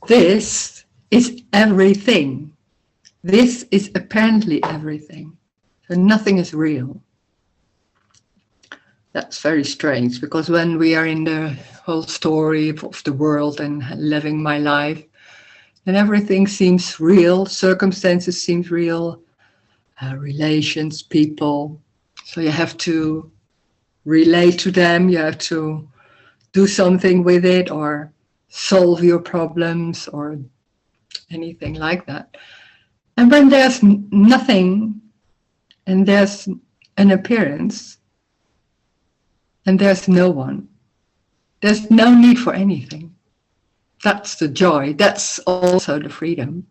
this is everything. This is apparently everything. So nothing is real. That's very strange, because when we are in the whole story of the world and living my life, then everything seems real, circumstances seem real, relations, people. So you have to relate to them, you have to do something with it or solve your problems or anything like that. And when there's nothing and there's an appearance and there's no one, there's no need for anything. That's the joy. That's also the freedom.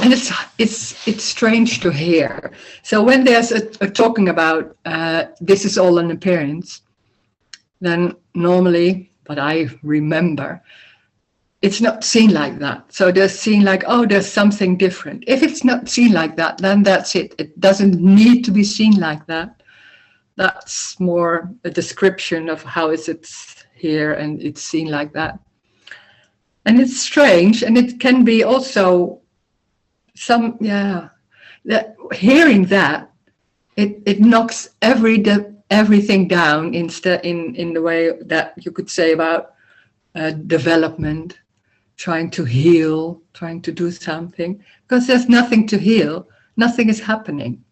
And it's strange to hear. So when there's a talking about this is all an appearance, then normally, but I remember, it's not seen like that. So they're seen like, oh, there's something different. If it's not seen like that, then that's it. It doesn't need to be seen like that. That's more a description of how is it here, and it's seen like that. And it's strange, and it can be also some, that hearing that, it knocks everything down instead in the way that you could say about development, trying to heal, trying to do something, because there's nothing to heal, nothing is happening.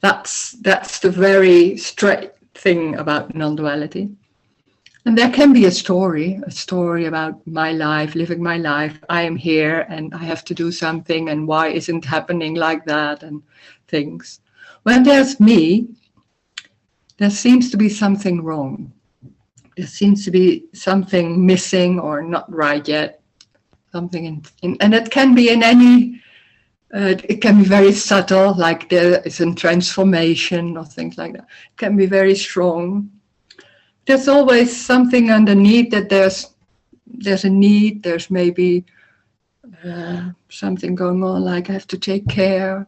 That's the very straight thing about non-duality. And there can be a story about my life, living my life. I am here and I have to do something, and why isn't happening like that, and things. When there's me, there seems to be something wrong. There seems to be something missing or not right yet. Something and it can be in any, it can be very subtle, like there is a transformation or things like that. It can be very strong. There's always something underneath that there's a need, there's maybe something going on, like I have to take care,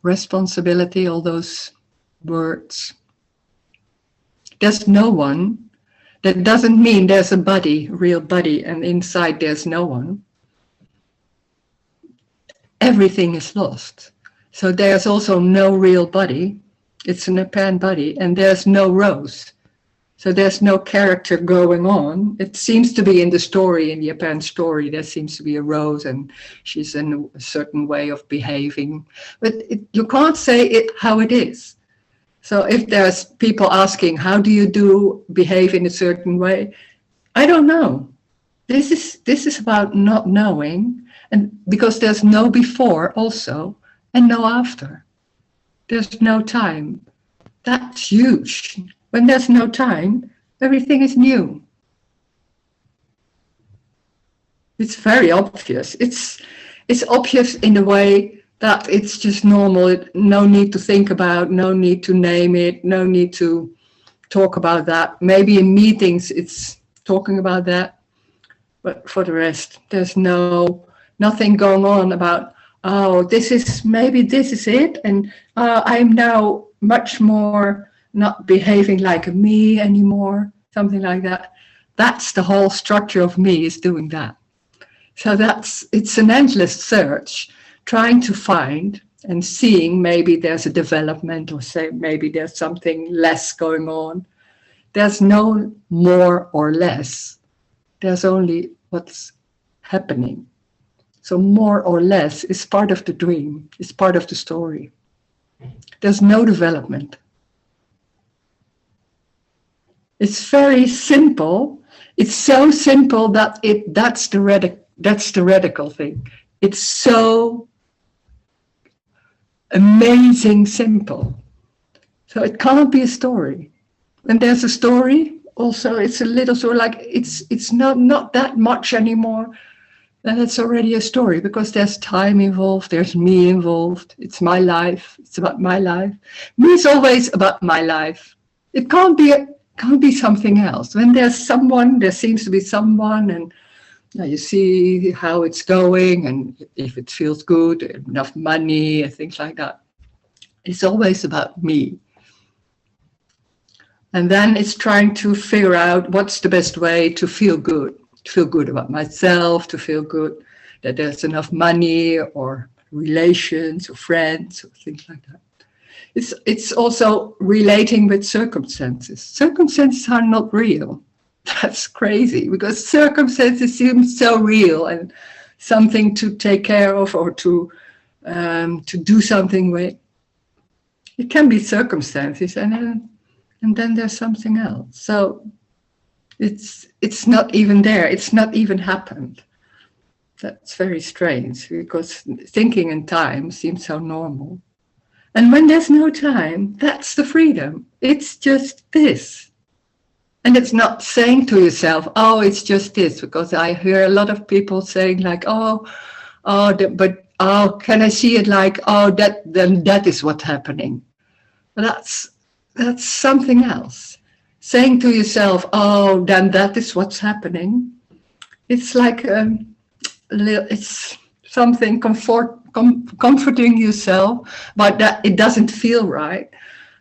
responsibility, all those words. There's no one. That doesn't mean there's a body, a real body, and inside there's no one. Everything is lost. So there's also no real body. It's an apparent body, and there's no Rose. So there's no character going on. It seems to be in the story, in the apparent story, there seems to be a Rose and she's in a certain way of behaving. But you can't say it how it is. So if there's people asking, how do you behave in a certain way? I don't know. This is about not knowing, and because there's no before also and no after. There's no time. That's huge. When there's no time, everything is new. It's very obvious. It's obvious in the way that it's just normal. No need to think about, no need to name it, no need to talk about that. Maybe in meetings it's talking about that, but for the rest, there's nothing going on about, oh, this is it, and I'm now much more not behaving like a me anymore, something like that. That's the whole structure of me, is doing that. So it's an endless search, trying to find and seeing maybe there's a development, or say maybe there's something less going on. There's no more or less. There's only what's happening. So more or less is part of the dream, is part of the story. There's no development. It's very simple. It's so simple that that's the radical thing. It's so amazing simple. So it can't be a story. When there's a story, also it's a little sort of like it's not that much anymore. Then it's already a story, because there's time involved, there's me involved. It's my life. It's about my life. Me is always about my life. It can't be something else. When there's someone, there seems to be someone, and you see how it's going, and if it feels good, enough money, and things like that. It's always about me. And then it's trying to figure out what's the best way to feel good. to feel good about myself, to feel good that there's enough money or relations or friends or things like that. It's also relating with circumstances. Circumstances are not real. That's crazy because circumstances seem so real and something to take care of or to do something with. It can be circumstances and then there's something else. So it's not even there. It's not even happened. That's very strange because thinking in time seems so normal. And when there's no time, that's the freedom. It's just this. And it's not saying to yourself, oh, it's just this, because I hear a lot of people saying like, can I see it like, then that is what's happening. But that's something else. Saying to yourself, oh, then that is what's happening. It's like, it's something comforting yourself, but that it doesn't feel right.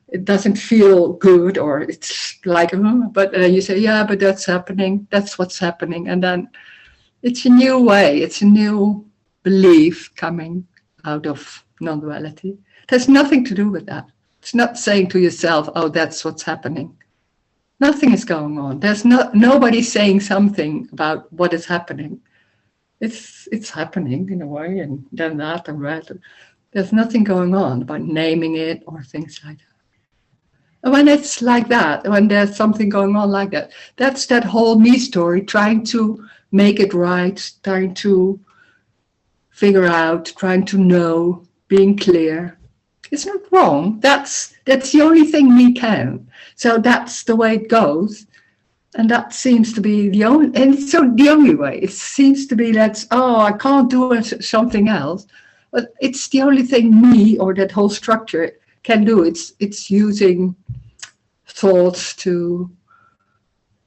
It doesn't feel good, or it's like, but then you say, yeah, but that's happening. That's what's happening. And then it's a new way. It's a new belief coming out of non-duality. It has nothing to do with that. It's not saying to yourself, oh, that's what's happening. Nothing is going on. There's nobody saying something about what is happening. It's happening in a way, and then that and that. There's nothing going on about naming it or things like that. And when it's like that, when there's something going on like that, that's that whole me story, trying to make it right, trying to figure out, trying to know, being clear. It's not wrong. That's the only thing we can. So that's the way it goes. And that seems to be the only, and it's so the only way. It seems to be that, I can't do something else. But it's the only thing me or that whole structure can do. It's using thoughts to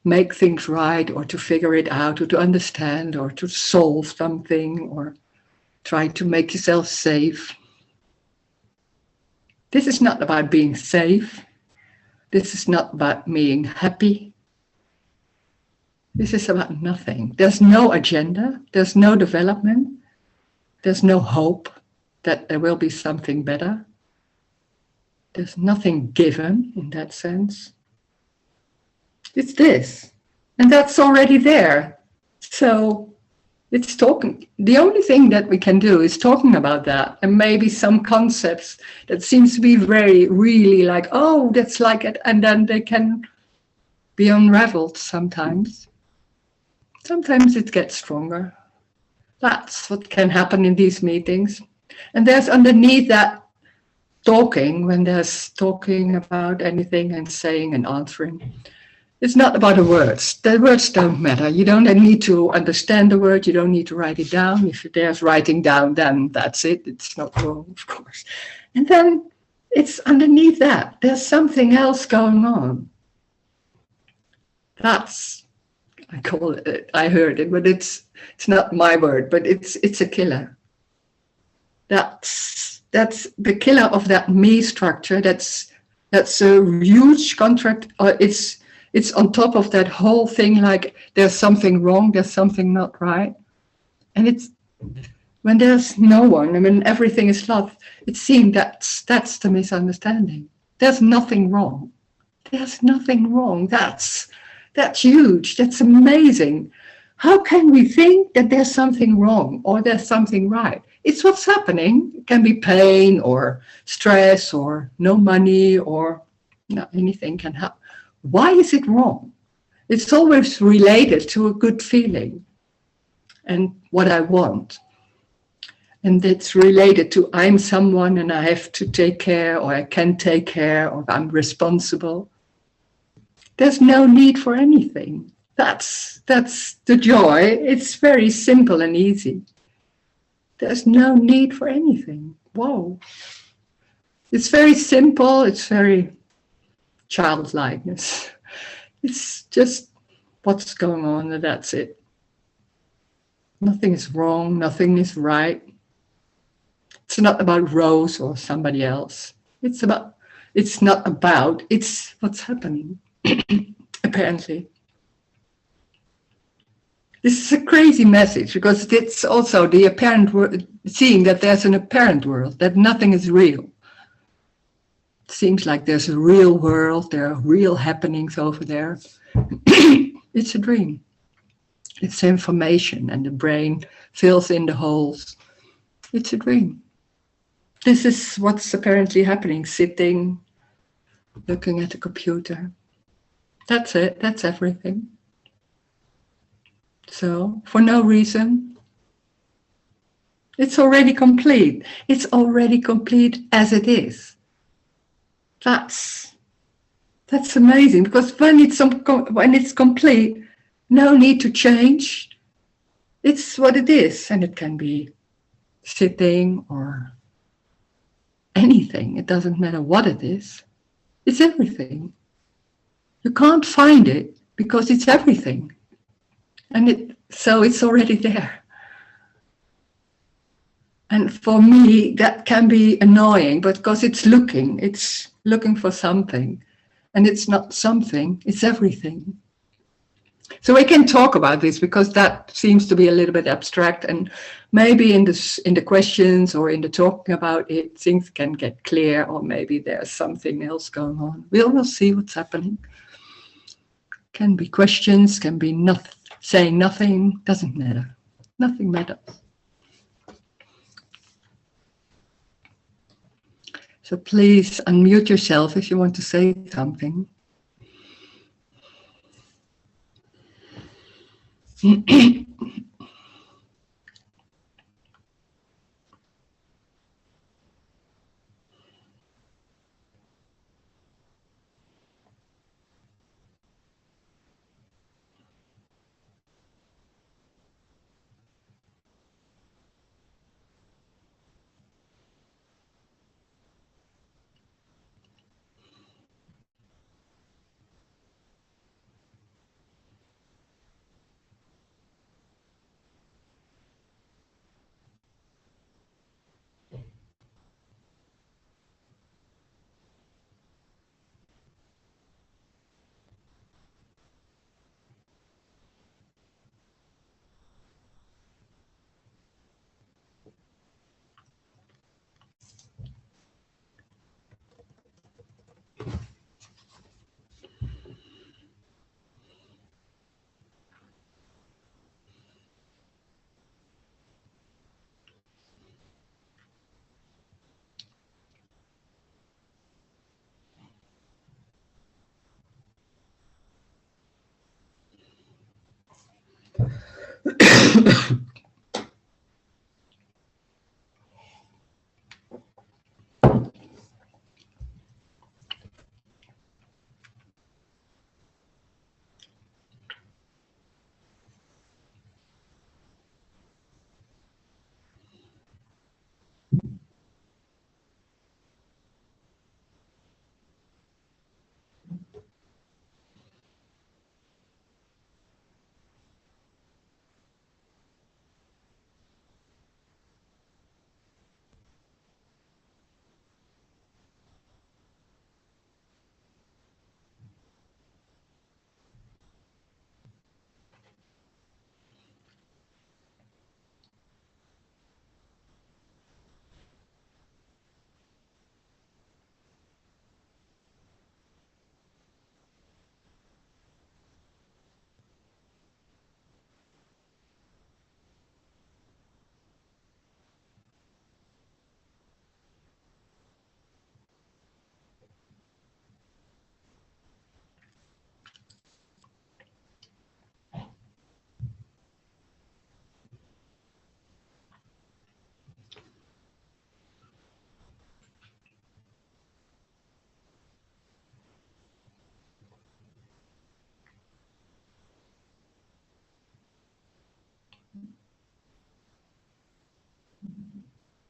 make things right, or to figure it out, or to understand, or to solve something, or try to make yourself safe. This is not about being safe. This is not about being happy. This is about nothing. There's no agenda. There's no development. There's no hope that there will be something better. There's nothing given in that sense. It's this. And that's already there. So it's talking. The only thing that we can do is talking about that, and maybe some concepts that seems to be really like, oh, that's like it. And then they can be unraveled sometimes. Sometimes it gets stronger. That's what can happen in these meetings. And there's underneath that talking, when there's talking about anything and saying and answering, it's not about the words. The words don't matter. You don't need to understand the word. You don't need to write it down. If there's writing down, then that's it. It's not wrong, of course. And then it's underneath that. There's something else going on. That's, I call it, I heard it, but it's not my word, but it's a killer. That's the killer of that me structure. That's a huge contract. It's on top of that whole thing, like there's something wrong, there's something not right. And it's when there's no one, and when everything is love, it seems that's the misunderstanding. There's nothing wrong. There's nothing wrong. That's huge. That's amazing. How can we think that there's something wrong or there's something right? It's what's happening. It can be pain or stress or no money or anything can happen. Why is it wrong? It's always related to a good feeling and what I want. And it's related to I'm someone and I have to take care, or I can take care, or I'm responsible. There's no need for anything. That's the joy. It's very simple and easy. There's no need for anything. Whoa. It's very simple. It's very childlikeness. It's just what's going on, and that's it. Nothing is wrong. Nothing is right. It's not about Rose or somebody else. It's not about, it's what's happening, apparently. This is a crazy message because it's also the apparent world, seeing that there's an apparent world, that nothing is real. It seems like there's a real world, there are real happenings over there. It's a dream. It's information and the brain fills in the holes. It's a dream. This is what's apparently happening, sitting, looking at the computer. That's it, that's everything. So, for no reason, it's already complete. It's already complete as it is. That's amazing, because when it's complete, no need to change. It's what it is, and it can be sitting or anything. It doesn't matter what it is. It's everything. You can't find it because it's everything. And so it's already there. And for me, that can be annoying, but because it's looking for something. And it's not something, it's everything. So we can talk about this because that seems to be a little bit abstract, and maybe in the questions or in the talking about it, things can get clear, or maybe there's something else going on. We'll see what's happening. Can be questions, can be saying nothing, doesn't matter. Nothing matters. So please unmute yourself if you want to say something.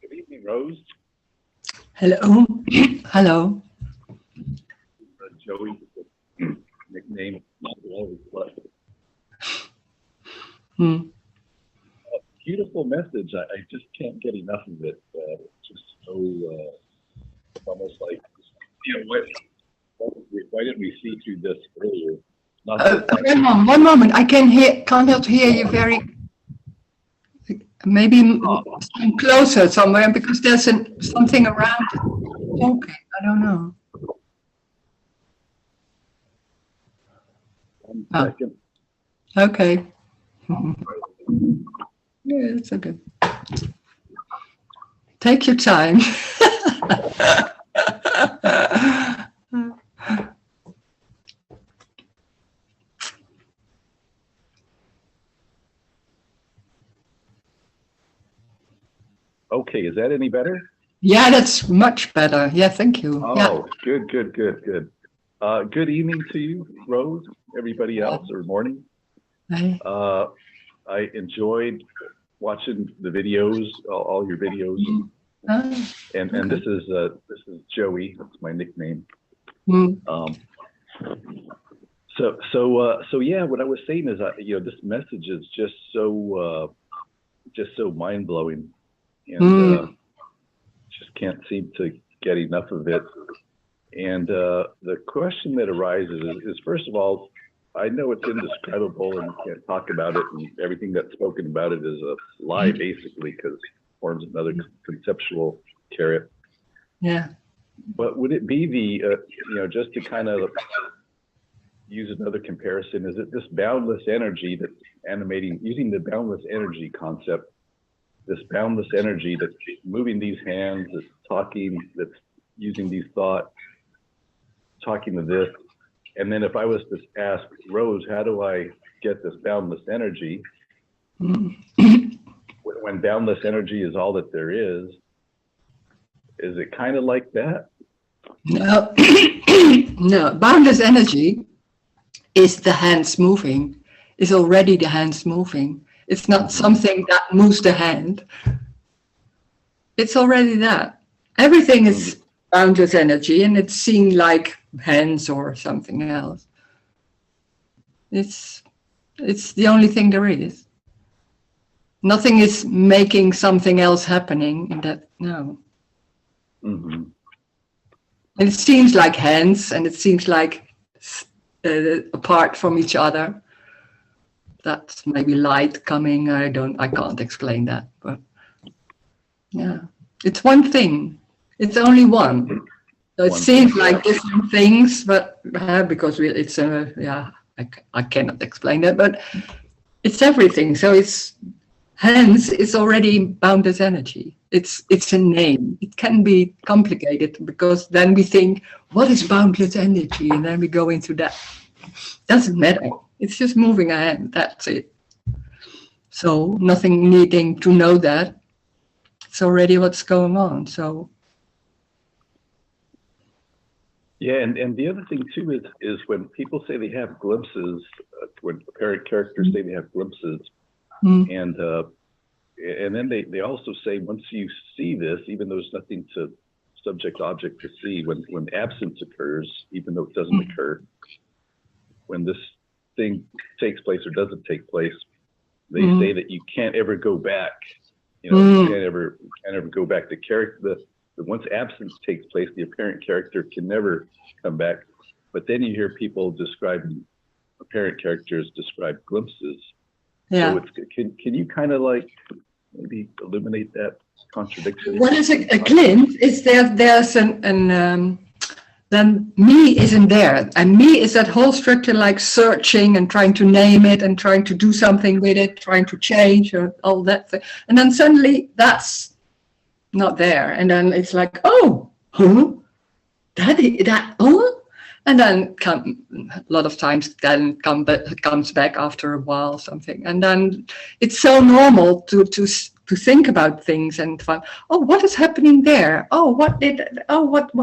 Good evening, Rose. Hello. Hello. Joey, nickname Nonduality Plus. Beautiful message. I just can't get enough of it. It's just so almost like, why didn't we see through this earlier? Not that One moment. I cannot hear you very. Maybe closer somewhere because there's something around. Okay, I don't know. one Oh. second. Okay. Yeah, that's okay. Take your time. Okay, is that any better? Yeah, that's much better. Yeah, thank you. Oh, Yeah. good. Good evening to you, Rose, everybody else, or morning. Hey. I enjoyed watching the videos, all your videos, and this is Joey. That's my nickname. So yeah, what I was saying is, this message is just so mind blowing, and just can't seem to get enough of it. And the question that arises is, first of all, I know it's indescribable and you can't talk about it, and everything that's spoken about it is a lie, basically, because it forms another conceptual carrot. Yeah. But would it be the, just to kind of use another comparison, is it this boundless energy that's animating, using the boundless energy concept, this boundless energy that's moving these hands, that's talking, that's using these thoughts, talking to this. And then if I was to ask Rose, how do I get this boundless energy? When boundless energy is all that there is it kind of like that? No, no. Boundless energy is the hands moving. Is already the hands moving. It's not something that moves the hand. It's already that. Everything is boundless energy, and it's seen like hands or something else. It's the only thing there is. Nothing is making something else happening in that. No. Mm-hmm. And it seems like hands, and it seems like apart from each other. That's maybe light coming. I can't explain that, but yeah, it's one thing. It's only one. So it seems like different things, but because it's I cannot explain that, but it's everything. So hence it's already boundless energy. It's a name. It can be complicated because then we think, what is boundless energy? And then we go into that. Doesn't matter. It's just moving a hand. That's it. So nothing needing to know that. It's already what's going on. So. Yeah, and the other thing too is when people say they have glimpses, when apparent characters say they have glimpses, and then they also say once you see this, even though there's nothing to subject object to see, when absence occurs, even though it doesn't occur, when this thing takes place or doesn't take place, they say that you can't ever go back. You can't ever go back. The character, once absence takes place, the apparent character can never come back. But then you hear people describing apparent characters describe glimpses. Yeah. So can you kind of like maybe illuminate that contradiction? What is a glimpse? Is there's then me isn't there, and me is that whole structure, like searching and trying to name it and trying to do something with it, trying to change or all that thing, and then suddenly that's not there, and then it's like, oh, that oh, and then a lot of times then comes back after a while something, and then it's so normal to think about things and find, oh, what is happening there? Oh,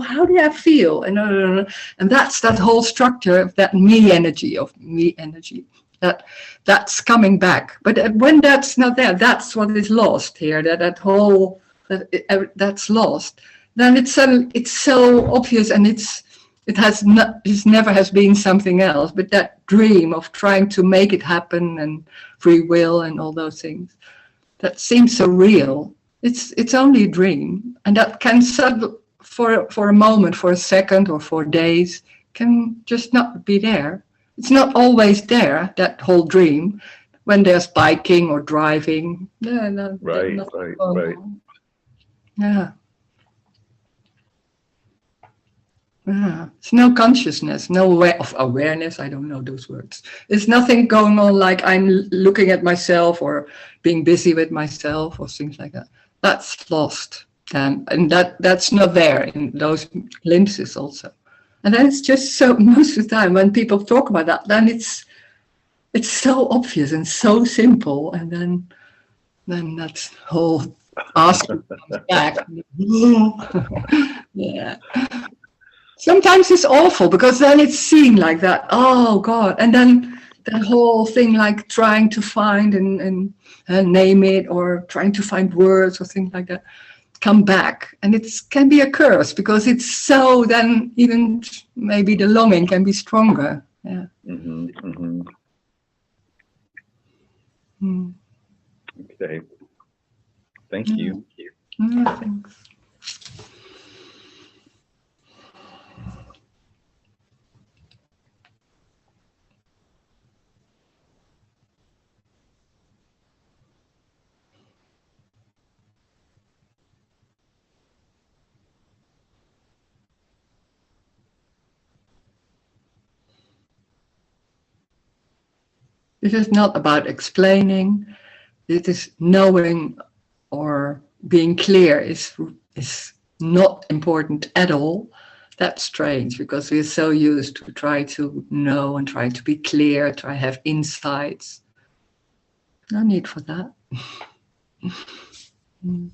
how do I feel? And that's that whole structure of that me energy that's coming back. But when that's not there, that's what is lost here. That's lost. Then it's so obvious, and it never has been something else. But that dream of trying to make it happen and free will and all those things. That seems so real. It's only a dream, and that can for a moment, for a second, or for days, can just not be there. It's not always there, that whole dream, when there's biking or driving. Yeah, no, Right, nothing right, going right. on. Yeah. Yeah. It's no consciousness, no way of awareness. I don't know those words. There's nothing going on like I'm looking at myself or being busy with myself or things like that. That's lost. And that's not there in those glimpses also. And then it's just so, most of the time when people talk about that, then it's so obvious and so simple. And then that whole asking comes back. Yeah. Sometimes it's awful because then it's seen like that. Oh God. And then the whole thing like trying to find and name it or trying to find words or things like that come back. And it can be a curse because it's so, then even maybe the longing can be stronger. Yeah. Mm-hmm, mm-hmm. Mm. Okay. Thank you. Yeah, thanks. This is not about explaining. It is knowing or being clear is not important at all. That's strange because we're so used to try to know and try to be clear, try to have insights. No need for that. Mm.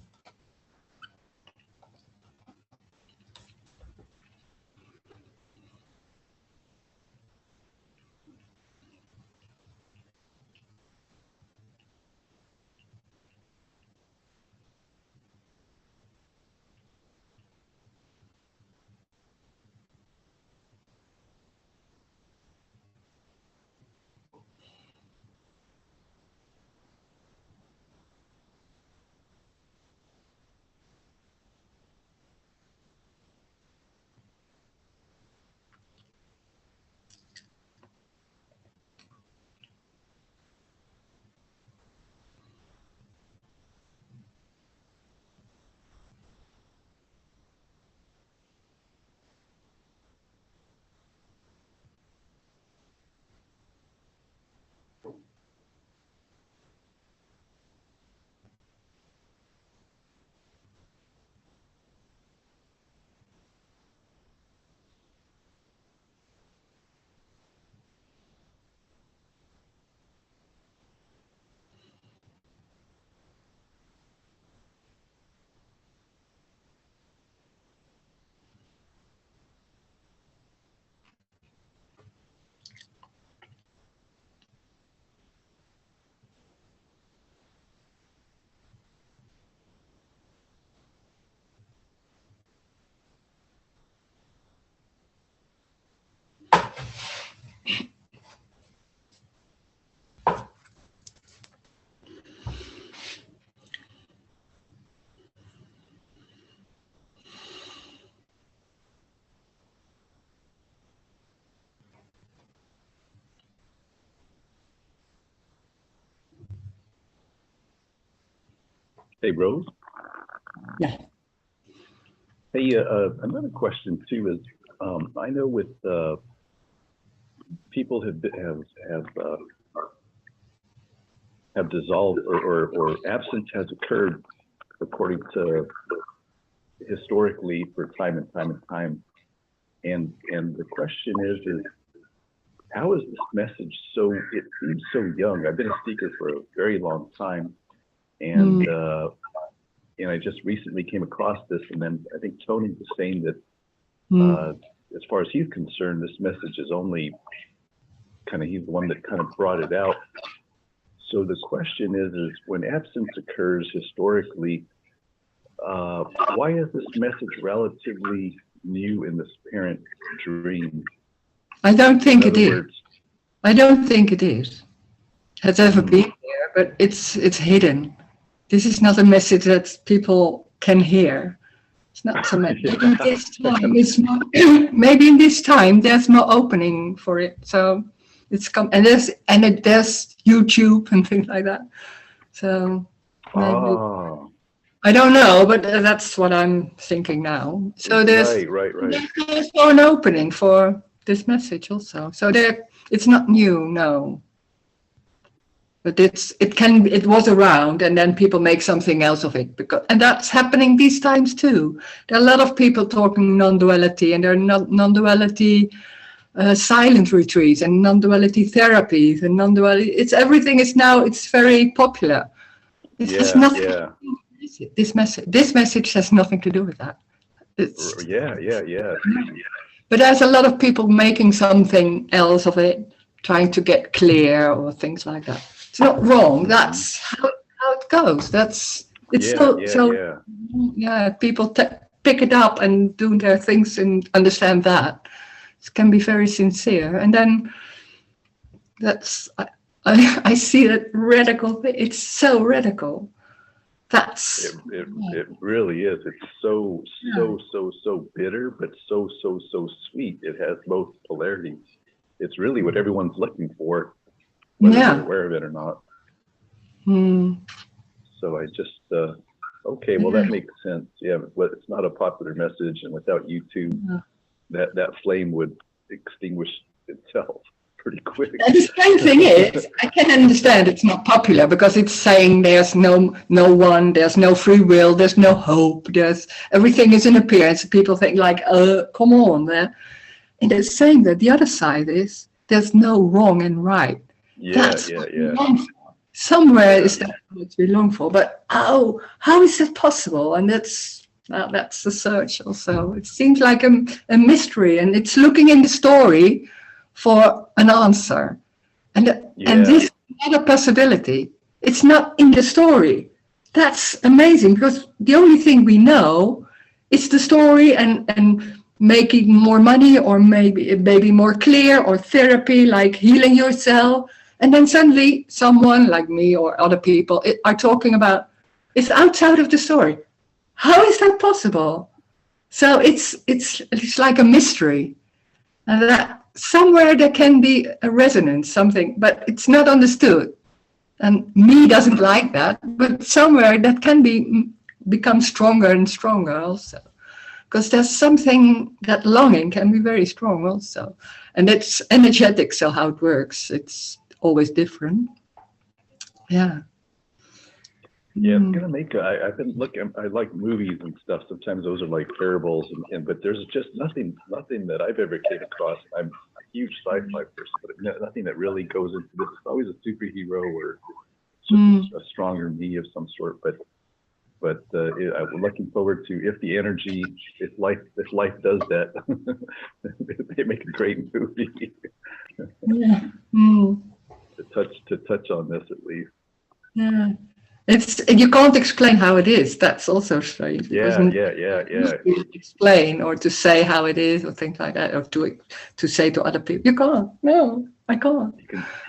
Hey, Rose. Yeah. Hey, another question too is, I know with people have dissolved or absence has occurred according to historically for time and time and time, and the question is how is this message so? It seems so young. I've been a speaker for a very long time, and I just recently came across this, and then I think Tony was saying that as far as he's concerned, this message is only he's the one that kind of brought it out. So the question is when absence occurs historically, why is this message relatively new in this parent dream? I don't think it is. I don't think it is. Has ever been there, but it's hidden. This is not a message that people can hear. It's not so much. Maybe this time it's more, maybe in this time there's more opening for it. So It's come, and there's YouTube and things like that. So maybe, I don't know, but that's what I'm thinking now. So there's an opening for this message also. So it's not new, no. But it was around, and then people make something else of it, and that's happening these times too. There are a lot of people talking non-duality, and there are non-duality silent retreats and non-duality therapies and non-duality. Everything is now. It's very popular. It has nothing. To do with this message has nothing to do with that. But there's a lot of people making something else of it, trying to get clear or things like that. It's not wrong. That's how it goes. People pick it up and do their things and understand that. It can be very sincere. And then I see that radical thing. It's so radical. It really is. It's so bitter, but so sweet. It has both polarities. It's really what everyone's looking for, whether they're aware of it or not. So I just that makes sense. But it's not a popular message, and without YouTube, that flame would extinguish itself pretty quick. And the strange thing is, I can understand it's not popular because it's saying there's no one, there's no free will, there's no hope, everything is an appearance. People think like, come on, and they're saying that the other side is there's no wrong and right. That's what we long for. Somewhere is that what we long for, but how is that possible? And that's the search also. It seems like a mystery, and it's looking in the story for an answer, and this is not a possibility. It's not in the story. That's amazing, because the only thing we know is the story and making more money, or maybe more clear, or therapy like healing yourself, and then suddenly someone like me or other people are talking about it's outside of the story. How is that possible? So it's like a mystery, and that somewhere there can be a resonance, something, but it's not understood. And me doesn't like that, but somewhere that can become stronger and stronger also. Because there's something, that longing can be very strong also. And it's energetic, so how it works, it's always different. Yeah. Yeah, I'm gonna make. I've been looking. I like movies and stuff. Sometimes those are like parables, but there's just nothing that I've ever came across. I'm a huge sci-fi person, but nothing that really goes into this. It's always a superhero or a stronger me of some sort. But I'm looking forward to if life does that, they make a great movie. Yeah. To touch on this at least. Yeah. You can't explain how it is. That's also strange. Yeah. Explain or to say how it is or things like that, or to say to other people. You can't. No, I can't.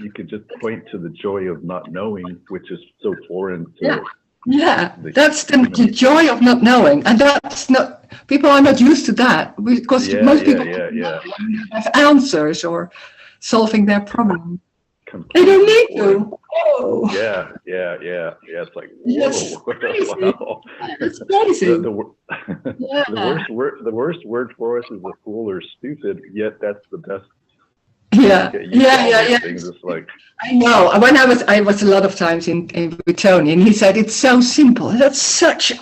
You can just point to the joy of not knowing, which is so foreign to. Yeah, that's the joy of not knowing, and that's not. People are not used to that because most people have answers or solving their problem. They don't need to. Oh. Yeah. It's like, whoa. Wow. It's crazy. The worst word for us is a fool or stupid. Yet that's the best. Yeah. Things. It's like, I know. When I was a lot of times with Tony, and he said it's so simple. That's such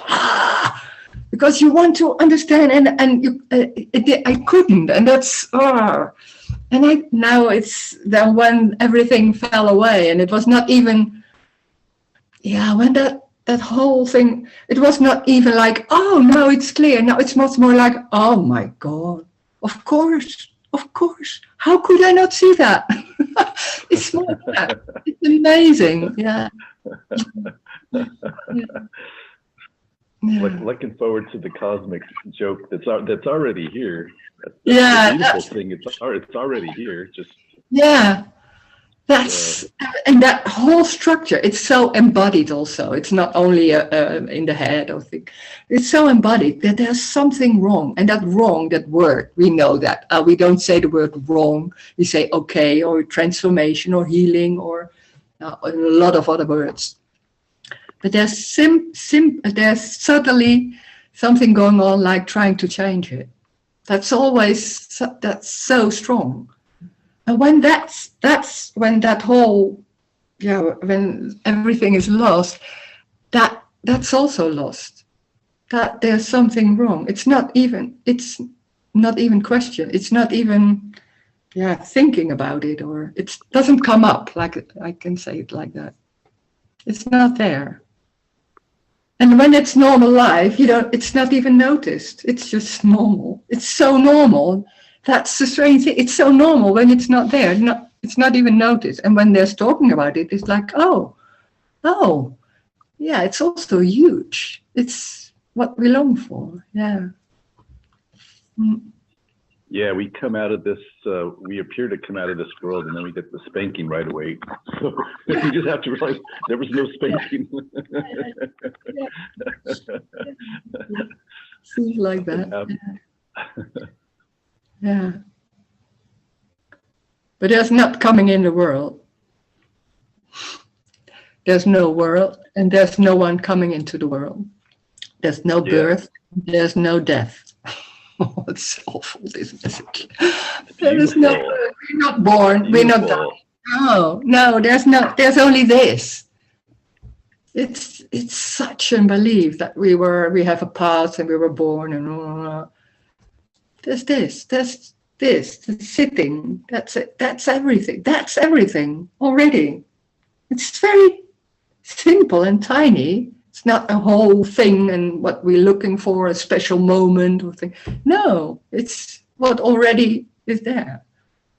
because you want to understand, and you, I couldn't, and that's And now it's then when everything fell away, and it was not even, when that whole thing, it was not even like, oh, now it's clear. Now it's much more like, oh my God, of course. How could I not see that? It's more like that. It's amazing. Yeah. Looking forward to the cosmic joke that's already here. That's the beautiful thing. It's already here. Just That's, and that whole structure, it's so embodied also. It's not only in the head or thing. It's so embodied that there's something wrong. And that wrong, that word, we know that. We don't say the word wrong. We say okay, or transformation, or healing, or a lot of other words. But there's there's certainly something going on, like trying to change it. That's so strong. And when that's when that whole, when everything is lost, that's also lost. That there's something wrong. It's not even question. It's not even thinking about it, or it doesn't come up, like I can say it like that. It's not there. And when it's normal life, it's not even noticed. It's just normal. It's so normal. That's the strange thing. It's so normal when it's not there. It's not even noticed. And when there's talking about it, it's like, oh, yeah, it's also huge. It's what we long for. Yeah. Yeah, we come out of this, we appear to come out of this world, and then we get the spanking right away. So we just have to realize there was no spanking. Seems like that. Yeah. But there's not coming in the world. There's no world, and there's no one coming into the world. There's no birth, there's no death. Oh, it's awful, this message. There is no, we're not born, we're not dying. No, there's only this. It's such a belief that we have a past and we were born and there's this, the sitting, that's it, that's everything already. It's very simple and tiny. It's not a whole thing and what we're looking for, a special moment or thing. No, it's what already is there.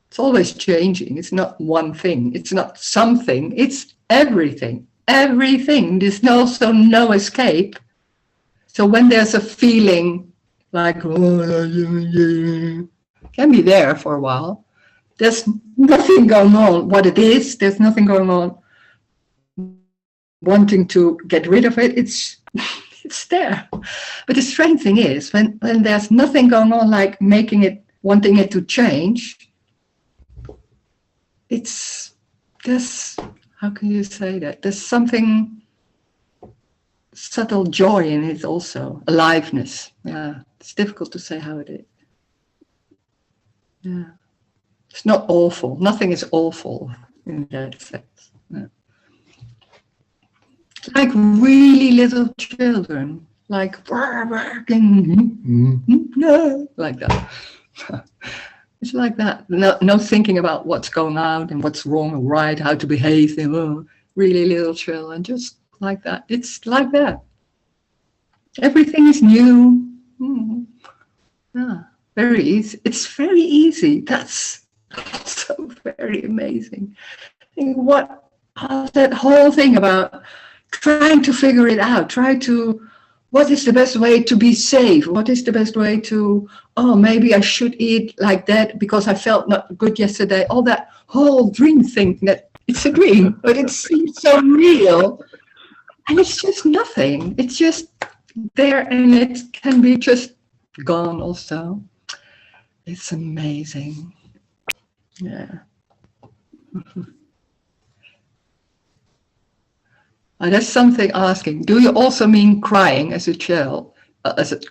It's always changing. It's not one thing. It's not something. It's everything. Everything. There's also no escape. So when there's a feeling like, can be there for a while. There's nothing going on. What it is, there's nothing going on. Wanting to get rid of it, it's there. But the strange thing is when there's nothing going on, like wanting it to change, there's how can you say that? There's something subtle joy in it also, aliveness. Yeah, it's difficult to say how it is. Yeah, it's not awful. Nothing is awful in that sense. Yeah. Like really little children, like like that. It's like that. No thinking about what's going on and what's wrong or right, how to behave. Really little children, just like that. It's like that. Everything is new. Yeah, very easy. It's very easy. That's so very amazing. That whole thing about trying to figure it out, what is the best way to be safe? What is the best way to, maybe I should eat like that because I felt not good yesterday. All that whole dream thing, that it's a dream, but it seems so real. And it's just nothing. It's just there and it can be just gone also. It's amazing. Yeah. There's something asking. Do you also mean crying as a child?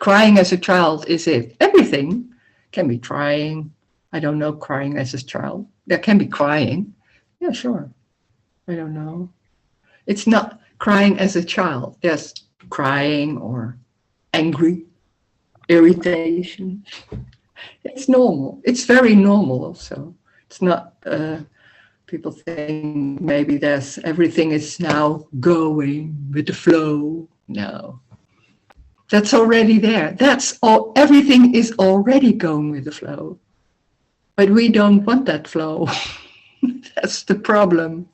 Crying as a child, is it? Everything can be crying. I don't know, crying as a child. There can be crying. Yeah, sure. I don't know. It's not crying as a child. There's crying or angry, irritation. It's normal. It's very normal also. It's not... people think maybe everything is now going with the flow. No, that's already there. Everything is already going with the flow. But we don't want that flow. That's the problem.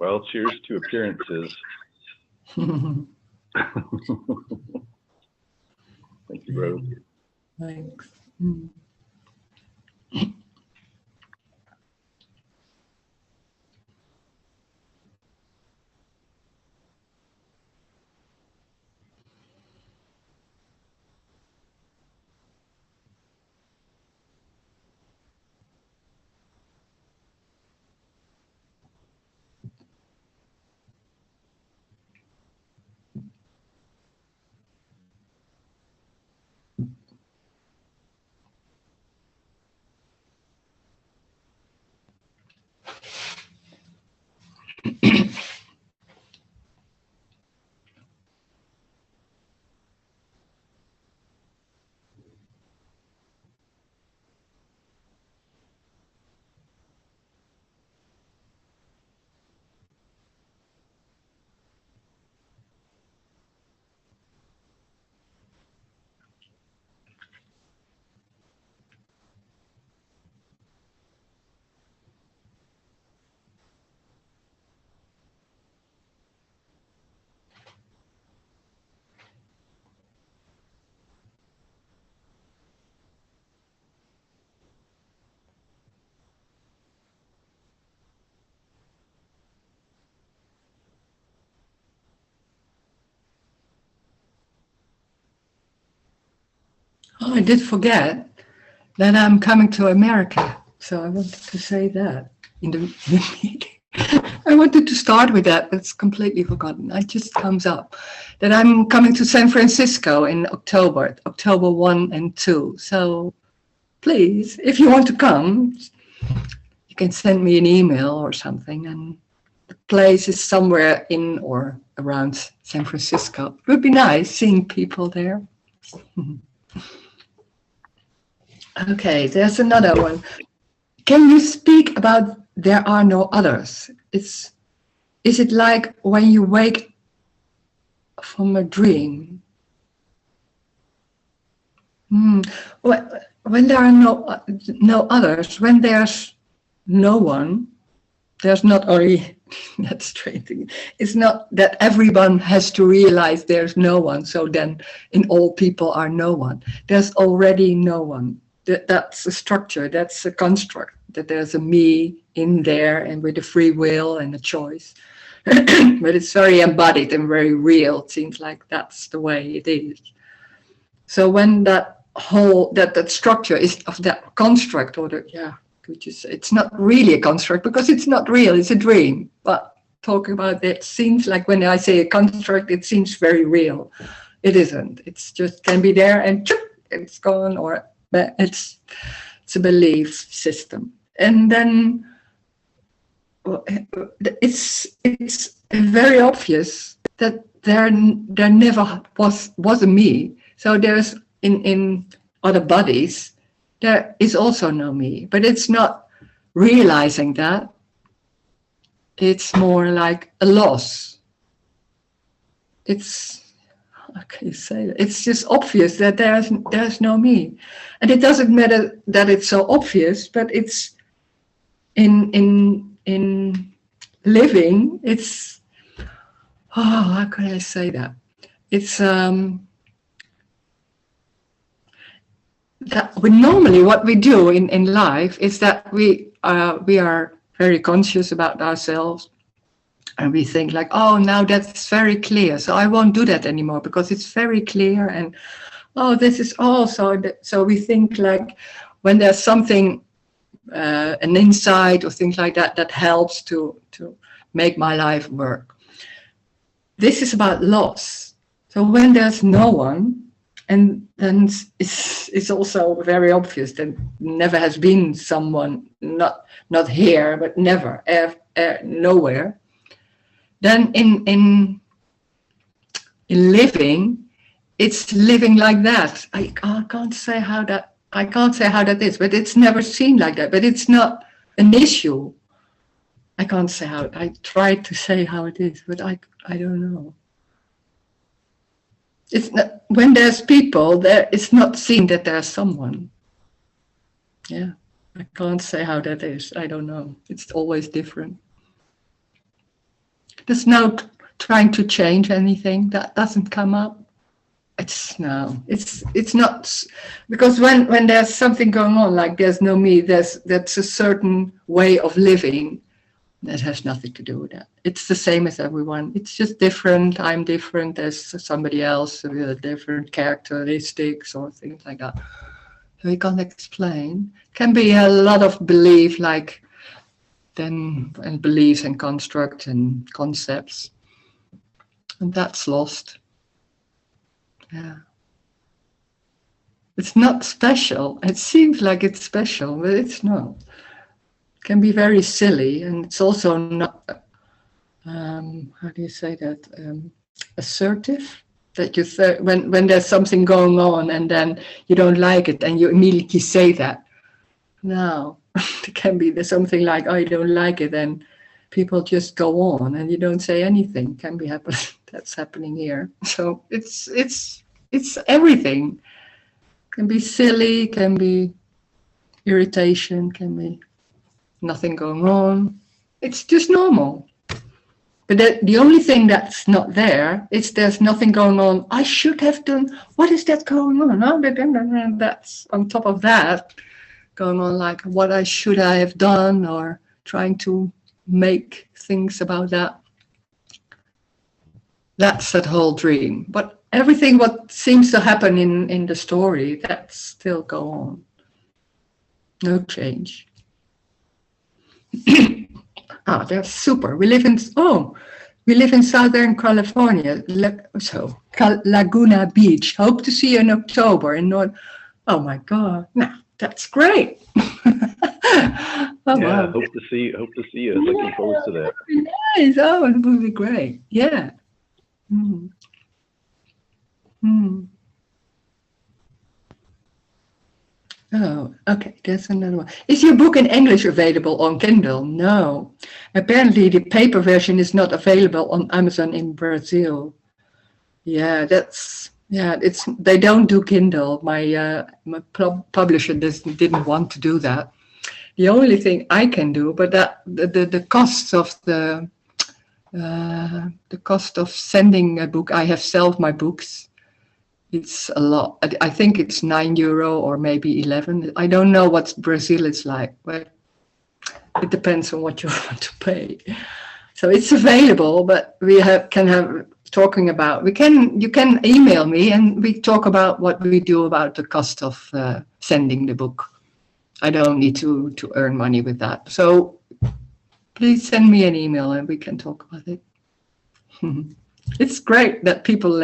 Well, cheers to appearances. Thank you, Rose. Thanks. Oh, I did forget that I'm coming to America. So I wanted to say that in the meeting. I wanted to start with that, but it's completely forgotten. It just comes up that I'm coming to San Francisco in October 1 and 2. So please, if you want to come, you can send me an email or something. And the place is somewhere in or around San Francisco. It would be nice seeing people there. Okay, there's another one. Can you speak about there are no others? Is it like when you wake from a dream? When there are no others, when there's no one, there's not only that strange thing. It's not that everyone has to realize there's no one, so then in all people are no one. There's already no one. That's a structure, that's a construct, that there's a me in there and with a free will and a choice. But it's very embodied and very real. It seems like that's the way it is. So when that whole, that structure is of that construct, or it's not really a construct because it's not real, it's a dream. But talking about it seems like when I say a construct, it seems very real. It isn't. It's just can be there and it's gone, or it's a belief system. And then it's very obvious that there never was a me. So there's in other bodies there is also no me, but it's not realizing that. It's more like a loss. How can you say that? It's just obvious that there's no me, and it doesn't matter that it's so obvious, but it's in living. It's how can I say that? It's that normally what we do in life is that we are very conscious about ourselves. And we think like, oh, now that's very clear. So I won't do that anymore because it's very clear. And, oh, this is also, so we think like when there's something, an insight or things like that, that helps to make my life work. This is about loss. So when there's no one, and then it's also very obvious that never has been someone, not here, but never, nowhere. Then in living, it's living like that. I can't say how that is, but it's never seen like that. But it's not an issue. I can't say how. I tried to say how it is, but I don't know. It's not, when there's people there, it's not seen that there's someone. Yeah, I can't say how that is. I don't know. It's always different. There's no trying to change anything. That doesn't come up. It's not, because when there's something going on, like there's no me, that's a certain way of living that has nothing to do with that. It's the same as everyone. It's just different. I'm different. There's somebody else with different characteristics or things like that. So we can't explain. Can be a lot of belief, like and beliefs and constructs and concepts, and that's lost. Yeah. It's not special. It seems like it's special, but it's not. It can be very silly, and it's also not, how do you say that, assertive? That you when there's something going on and then you don't like it and you immediately say that. No, it can be there's something like, oh, you don't like it, and people just go on and you don't say anything. Can be happen. That's happening here. So it's everything. Can be silly, can be irritation, can be nothing going on. It's just normal. But the only thing that's not there is there's nothing going on. I should have done. What is that going on? Oh, that's on top of that going on, like what I should I have done, or trying to make things about that. That's that whole dream. But everything what seems to happen in the story, that still go on. No change. That's super. We live in Southern California, Laguna Beach. Hope to see you in October in North. Oh my God, no, that's great. Yeah, wow. Hope to see you. Looking forward to that. Nice. Oh, it would be great. Yeah. Mm. Mm. Oh, okay, there's another one. Is your book in English available on Kindle? No. Apparently the paper version is not available on Amazon in Brazil. Yeah, they don't do Kindle. My publisher didn't want to do that. The only thing I can do, but that the cost of sending a book, I have sold my books. It's a lot. I think it's €9 or maybe 11. I don't know what Brazil is like, but it depends on what you want to pay. So it's available, but you can email me and we talk about what we do about the cost of sending the book. I don't need to earn money with that. So please send me an email and we can talk about it. It's great that people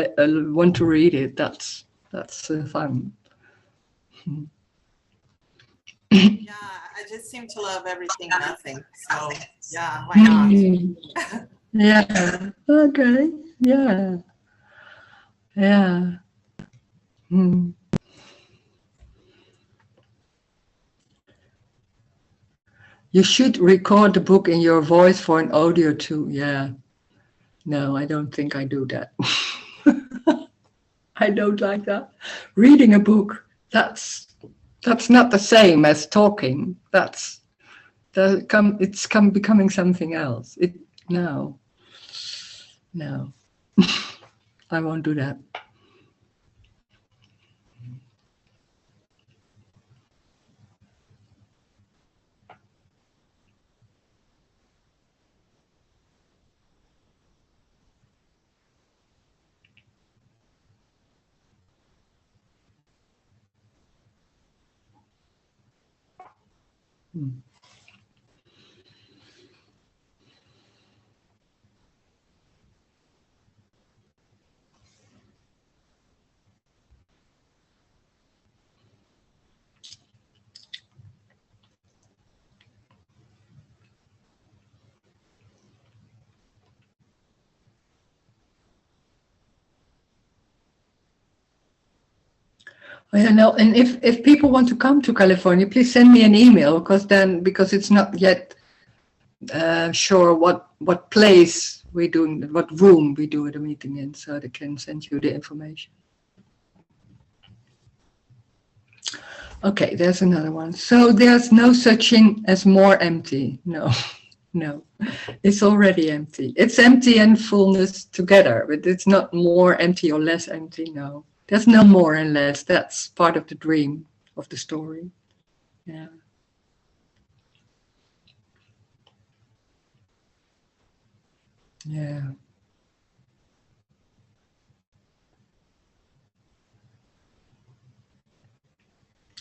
want to read it. That's fun. Yeah, I just seem to love everything, nothing. So yeah, why not? Yeah. Okay. Yeah. Yeah. Mm. You should record the book in your voice for an audio too. Yeah. No, I don't think I do that. I don't like that. Reading a book, that's not the same as talking. It's becoming something else. No. I won't do that. I know, and if people want to come to California, please send me an email, because it's not yet sure what place we're doing, what room we do the meeting in, so they can send you the information. Okay, there's another one. So there's no such thing as more empty. No, No, it's already empty. It's empty and fullness together, but it's not more empty or less empty. No, there's no more and less. That's part of the dream of the story. Yeah. Yeah.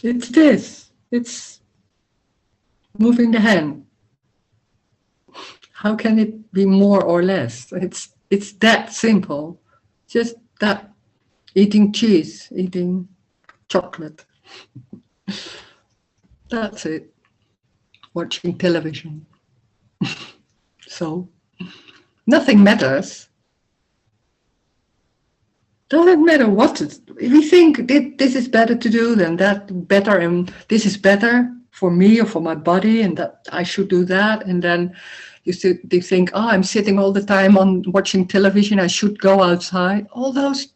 It's this. It's moving the hand. How can it be more or less? It's that simple. Just that eating cheese, eating chocolate. That's it. Watching television. So nothing matters. Doesn't matter what it, we think this is better to do than that better, and this is better for me or for my body, and that I should do that. And then you think, oh, I'm sitting all the time on watching television, I should go outside. All those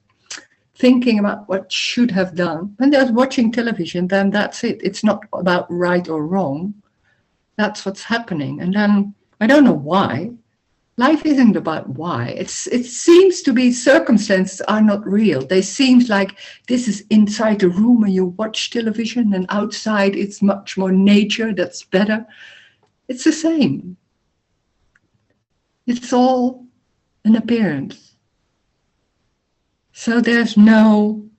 thinking about what should have done. When there's watching television, then that's it. It's not about right or wrong. That's what's happening. And then I don't know why. Life isn't about why. It seems to be circumstances are not real. They seem like this is inside the room and you watch television, and outside it's much more nature that's better. It's the same. It's all an appearance. So there's nothing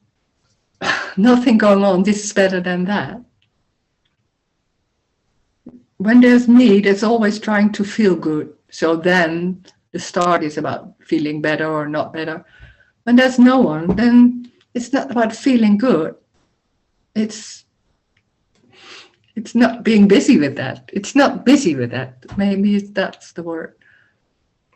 going on. This is better than that. When there's me, there's always trying to feel good. So then the start is about feeling better or not better. When there's no one, then it's not about feeling good. It's not being busy with that. It's not busy with that. Maybe that's the word.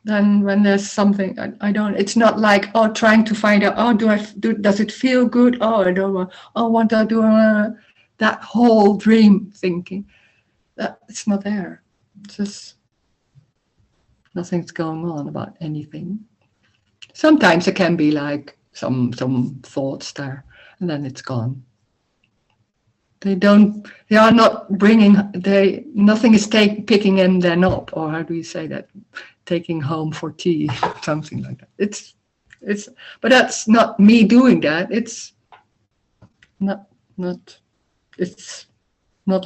Then when there's something, I don't, it's not like, oh, trying to find out, oh, does it feel good? Oh, I don't want, oh, what do I do? That whole dream thinking, that it's not there. It's just nothing's going on about anything. Sometimes it can be like some thoughts there, and then it's gone. They are not bringing, nothing is picking them then up, or how do you say that? Taking home for tea, something like that. But that's not me doing that. It's not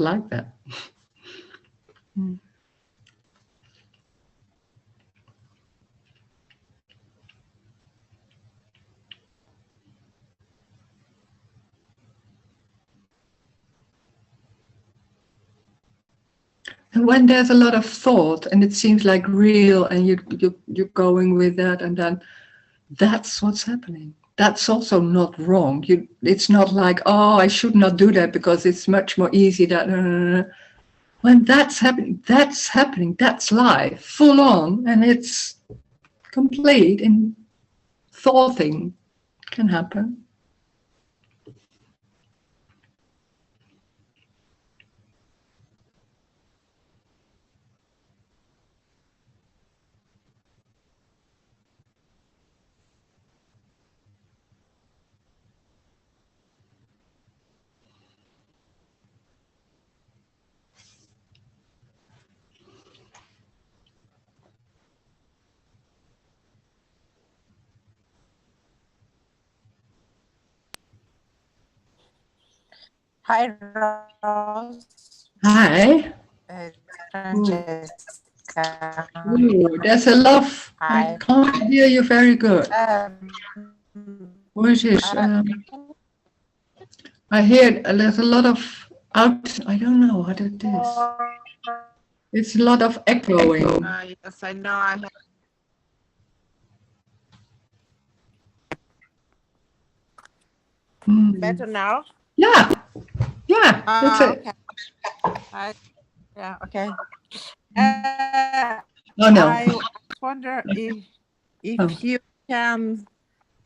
like that. And when there's a lot of thought and it seems like real, and you're going with that, and then that's what's happening. That's also not wrong. It's not like, oh, I should not do that because it's much more easy that. When that's happening, that's life, full on, and it's complete, and thoughting can happen. Hi, Rose. Hi. It's Francesca. Ooh, there's a love. Hi. I can't hear you very good. What is this? I hear there's a lot of out. I don't know what it is. It's a lot of echoing. Yes, I know. I have. Better now? Yeah. Yeah. That's it. Okay. Yeah. Okay. Oh no. I wonder if you can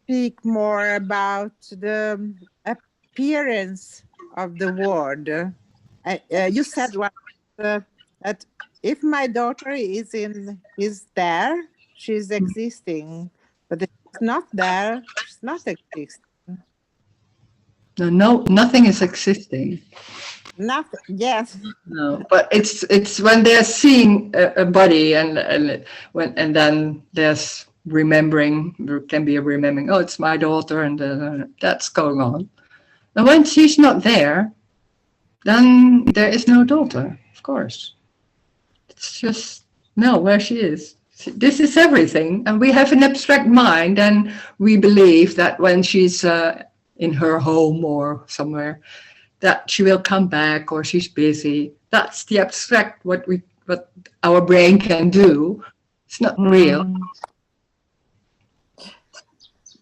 speak more about the appearance of the world. You said that if my daughter is there, she's existing, but if it's not there, she's not existing. No, nothing is existing. Nothing. Yes. No, but it's when they're seeing a body and then there's remembering. There can be a remembering. Oh, it's my daughter, and that's going on. And when she's not there, then there is no daughter. Of course, it's just no where she is. This is everything, and we have an abstract mind, and we believe that when she's in her home or somewhere, that she will come back or she's busy. That's the abstract what our brain can do. It's not real.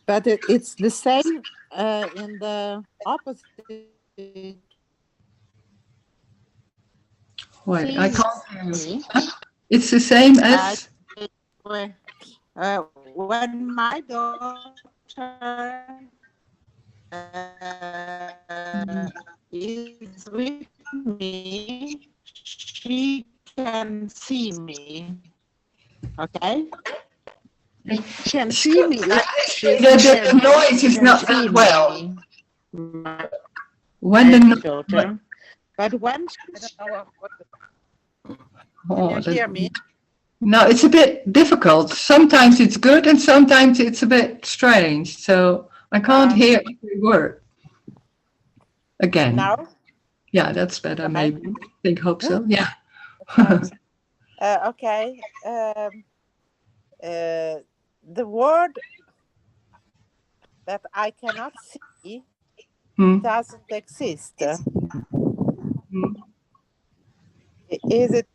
But it's the same in the opposite. Wait, I can't hear you. It's the same as when my daughter is with me, she can see me. Okay? She can see me. The noise is not that well. When the daughter, but when can you hear me? No, it's a bit difficult. Sometimes it's good and sometimes it's a bit strange. So I can't hear every word. Again. Now? Yeah, that's better. Okay. Maybe. Hope so. Yeah. Okay. The word that I cannot see doesn't exist. Is it?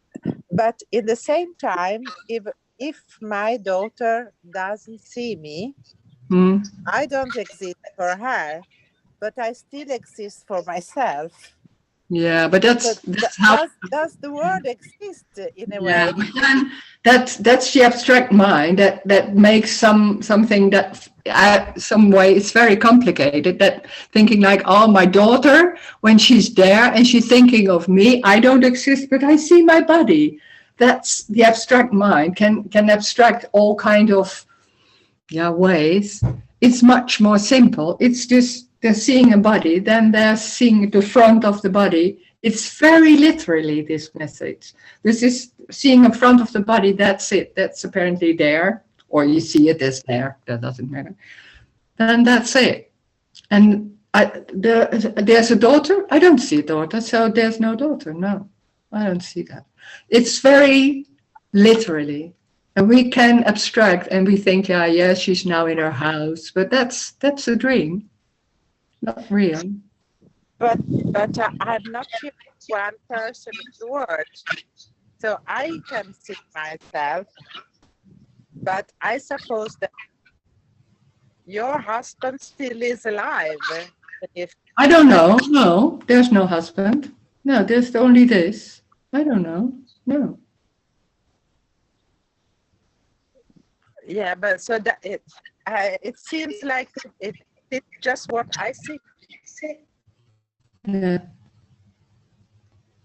But in the same time, if my daughter doesn't see me, I don't exist for her, but I still exist for myself. Yeah, but that's how does the word exist in a way? But then that's the abstract mind that makes something that some way it's very complicated. That thinking like, oh, my daughter, when she's there and she's thinking of me, I don't exist, but I see my body. That's the abstract mind can abstract all kind of ways. It's much more simple. It's just they're seeing a body, then they're seeing the front of the body. It's very literally this message. This is seeing a front of the body, that's it. That's apparently there, or you see it as there, that doesn't matter. Then that's it. And there's a daughter? I don't see a daughter, so there's no daughter. No, I don't see that. It's very literally. And we can abstract and we think, yeah, she's now in her house, but that's a dream. Not real. But I'm not sure one person is the word. So I can see myself, but I suppose that your husband still is alive. I don't know. No, there's no husband. No, there's only this. I don't know. No. Yeah, but so that it seems like it's just what I see. Yeah.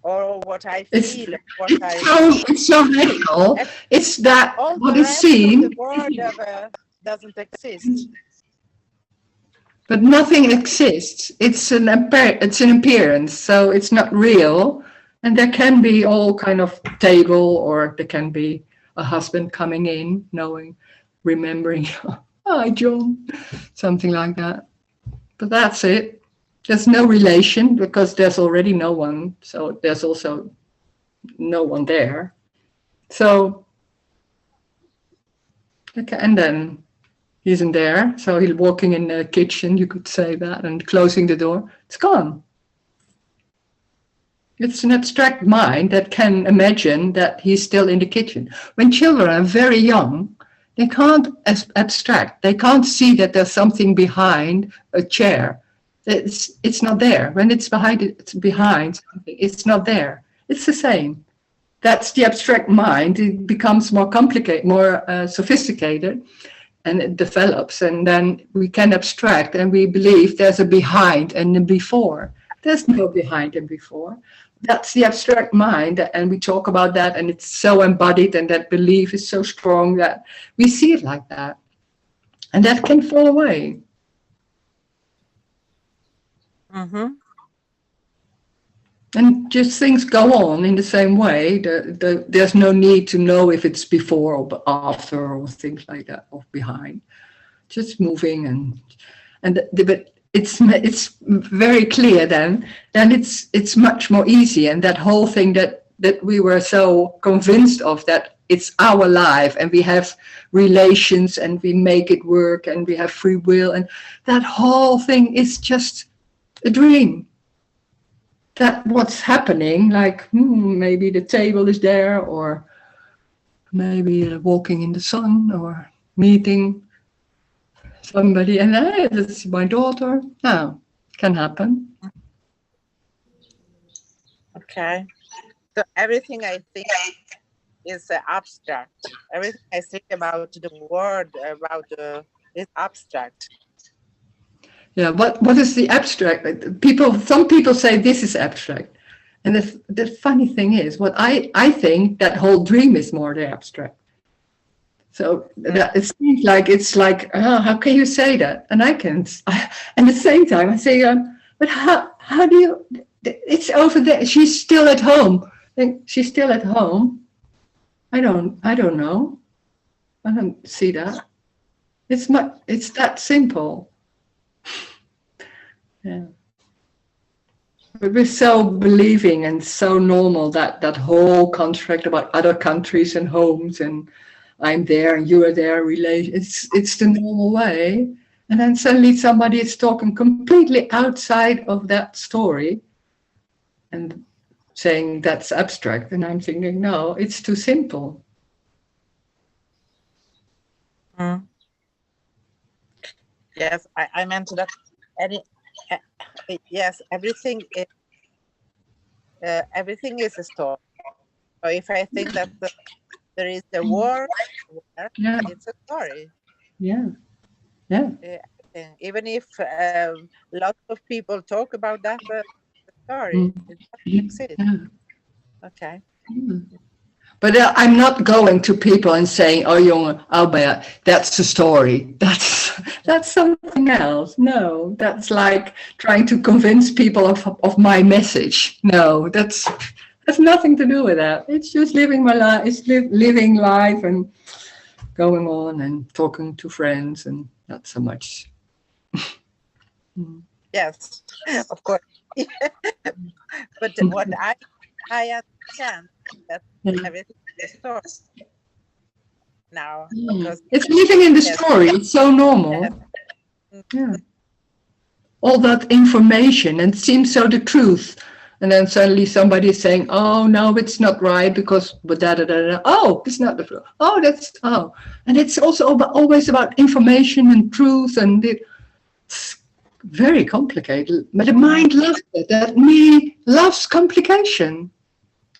Or what I feel. It's so radical. It's that what is seen. The word doesn't exist. But nothing exists. It's an appearance, so it's not real. And there can be all kind of table, or there can be a husband coming in, remembering, hi, John, something like that. But that's it. There's no relation because there's already no one. So there's also no one there. So, okay, and then he isn't there. So he's walking in the kitchen, you could say that, and closing the door. It's gone. It's an abstract mind that can imagine that he's still in the kitchen. When children are very young, they can't abstract. They can't see that there's something behind a chair. It's not there. When it's behind something, it's not there. It's the same. That's the abstract mind. It becomes more complicated, more sophisticated, and it develops. And then we can abstract, and we believe there's a behind and a before. There's no behind and before. That's the abstract mind, and we talk about that, and it's so embodied, and that belief is so strong that we see it like that. And that can fall away. Mm-hmm. And just things go on in the same way. There's no need to know if it's before or after or things like that, or behind. Just moving but it's very clear then it's much more easy. And that whole thing that we were so convinced of, that it's our life and we have relations and we make it work and we have free will, and that whole thing is just a dream. That what's happening, like maybe the table is there, or maybe walking in the sun, or meeting somebody, and hey, that's my daughter. No, can happen. Okay. So everything I think is abstract. Everything I think about the word, about is abstract. Yeah, what is the abstract? Some people say this is abstract. And the funny thing is, what I think that whole dream is more the abstract. So that it seems like it's like, oh, how can you say that? And at the same time, I say, but how do you? It's over there. She's still at home. She's still at home. I don't know. I don't see that. It's that simple. Yeah. But we're so believing and so normal that whole construct about other countries and homes and I'm there and you are there, it's the normal way. And then suddenly somebody is talking completely outside of that story and saying that's abstract. And I'm thinking, no, it's too simple. Yes, I meant that yes, everything is a story. So if I think that there is a war, it's a story. Yeah. Even if lots of people talk about that, the story it doesn't exist. Okay. But I'm not going to people and saying, "Oh, jongen, Albert, that's the story. That's something else." No, that's like trying to convince people of my message. No, that's nothing to do with that. It's just living my life. It's living life and going on and talking to friends and not so much. Yes, of course. But what I understand that everything is a story now. It's living in the story. It's so normal. Yeah. All that information, and it seems so the truth. And then suddenly somebody is saying, "Oh no, it's not right because oh, it's not the truth. Oh, and it's also always about information and truth, and it's very complicated. But the mind loves it. That me loves complication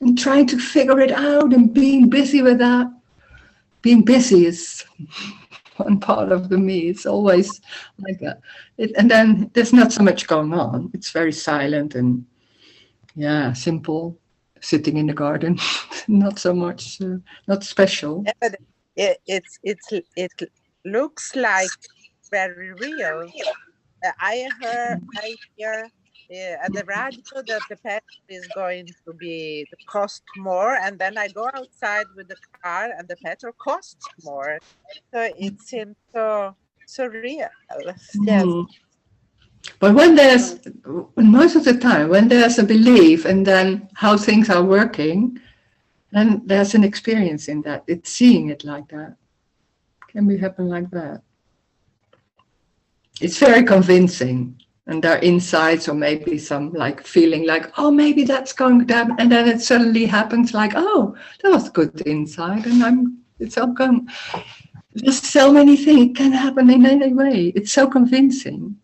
and trying to figure it out and being busy with that. Being busy is one part of the me. It's always like that. And then there's not so much going on. It's very silent and simple. Sitting in the garden, not so much, not special. Yeah, but it looks like very real. I hear at the radio that the petrol is going to be cost more, and then I go outside with the car and the petrol costs more. So it seems so real. Yes. But most of the time, when there's a belief and then how things are working, then there's an experience in that. It's seeing it like that. Can be happen like that. It's very convincing. And there are insights or maybe some like feeling like, oh, maybe that's going to happen. And then it suddenly happens like, oh, that was good insight. And it's all gone. There's so many things can happen in any way. It's so convincing.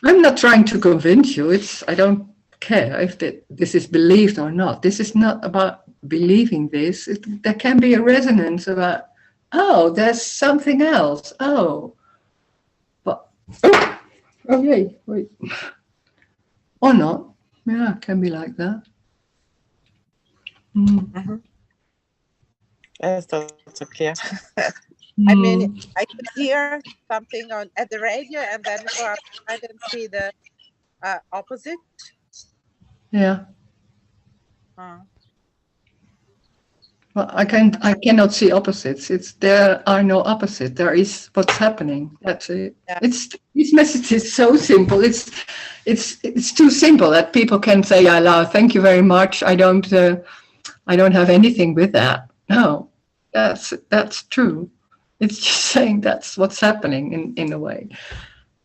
I'm not trying to convince you. I don't care if this is believed or not. This is not about believing this. There can be a resonance about, oh, there's something else. Oh, but okay, wait, or not. Yeah, it can be like that. That's so clear. I mean, I could hear something at the radio and then go outside and see the opposite. Yeah. Uh, Well, I cannot see opposites. There are no opposites. There is what's happening. That's it. yeah. This message is so simple. It's too simple that people can say, "I love, thank you very much. I don't have anything with that." No, that's true. It's just saying that's what's happening in a way.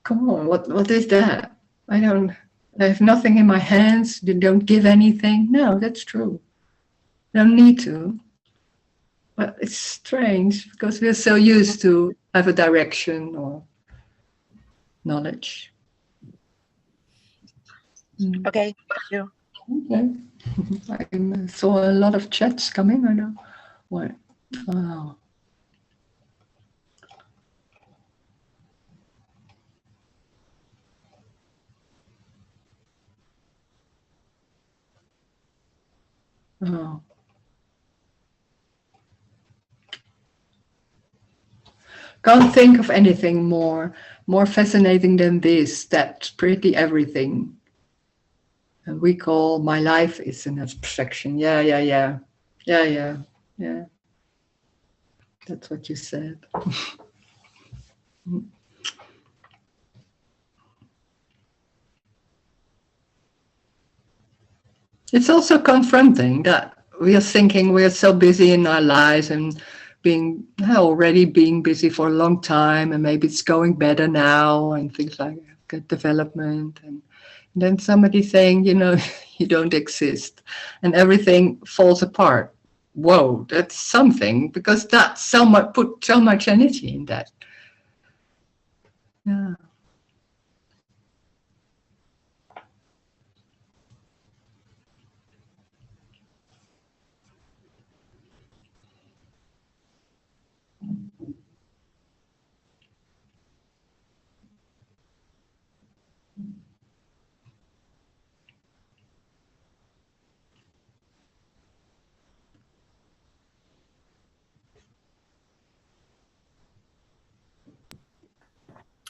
Come on, what is that? I don't. I have nothing in my hands. You don't give anything. No, that's true. Don't need to. But it's strange because we're so used to have a direction or knowledge. Okay, thank you. Okay. I saw a lot of chats coming. I know. What? Oh. Oh. Can't think of anything more fascinating than this. That's pretty everything. And we call my life is an abstraction. Yeah, yeah, yeah. Yeah, yeah, yeah. That's what you said. It's also confronting that we are thinking we are so busy in our lives and being already being busy for a long time, and maybe it's going better now and things like that, good development, and then somebody saying, you don't exist, and everything falls apart. Whoa, that's something, because that's so much, put so much energy in that. Yeah.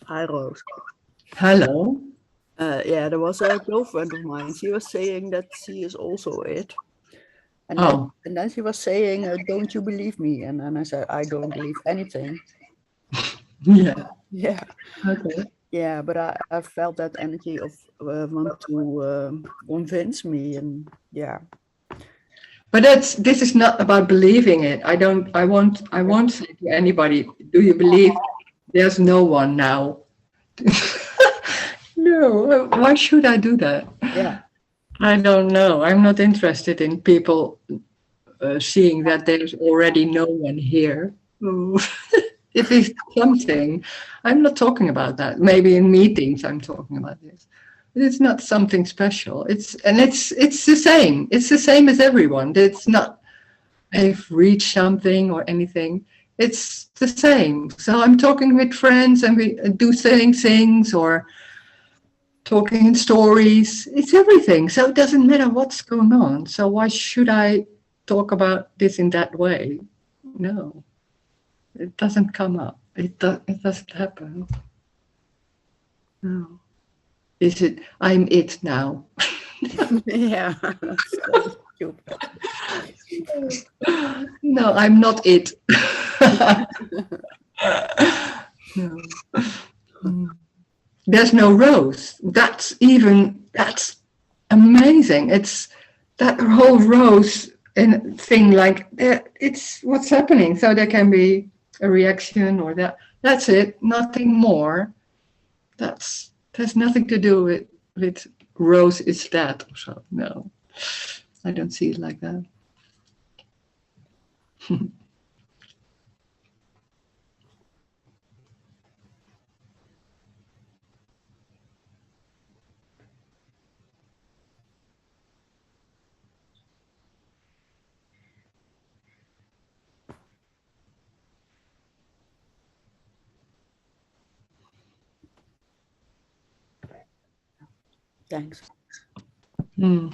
Hi, Rose. Hello. Yeah, there was a girlfriend of mine. She was saying that she is also it. Oh. And then she was saying, don't you believe me? And then I said, I don't believe anything. Yeah. Yeah. Okay. Yeah, but I felt that energy of want to convince me. And yeah. But this is not about believing it. I won't say to anybody, do you believe there's no one now? No, why should I do that? Yeah. I don't know. I'm not interested in people seeing that there's already no one here. Oh. If it's something, I'm not talking about that. Maybe in meetings I'm talking about this. But it's not something special. It's the same. It's the same as everyone. It's not I've reached something or anything. It's the same. So I'm talking with friends and we do saying things or talking in stories. It's everything. So it doesn't matter what's going on. So why should I talk about this in that way? No, it doesn't come up. It doesn't happen. No. Is it, I'm it now? Yeah. So stupid. No, I'm not it. No. There's no rose. That's amazing. It's that whole rose and thing like it's what's happening. So there can be a reaction or that. That's it. Nothing more. There's nothing to do with rose is that or so. No, I don't see it like that. Thanks. Hmm.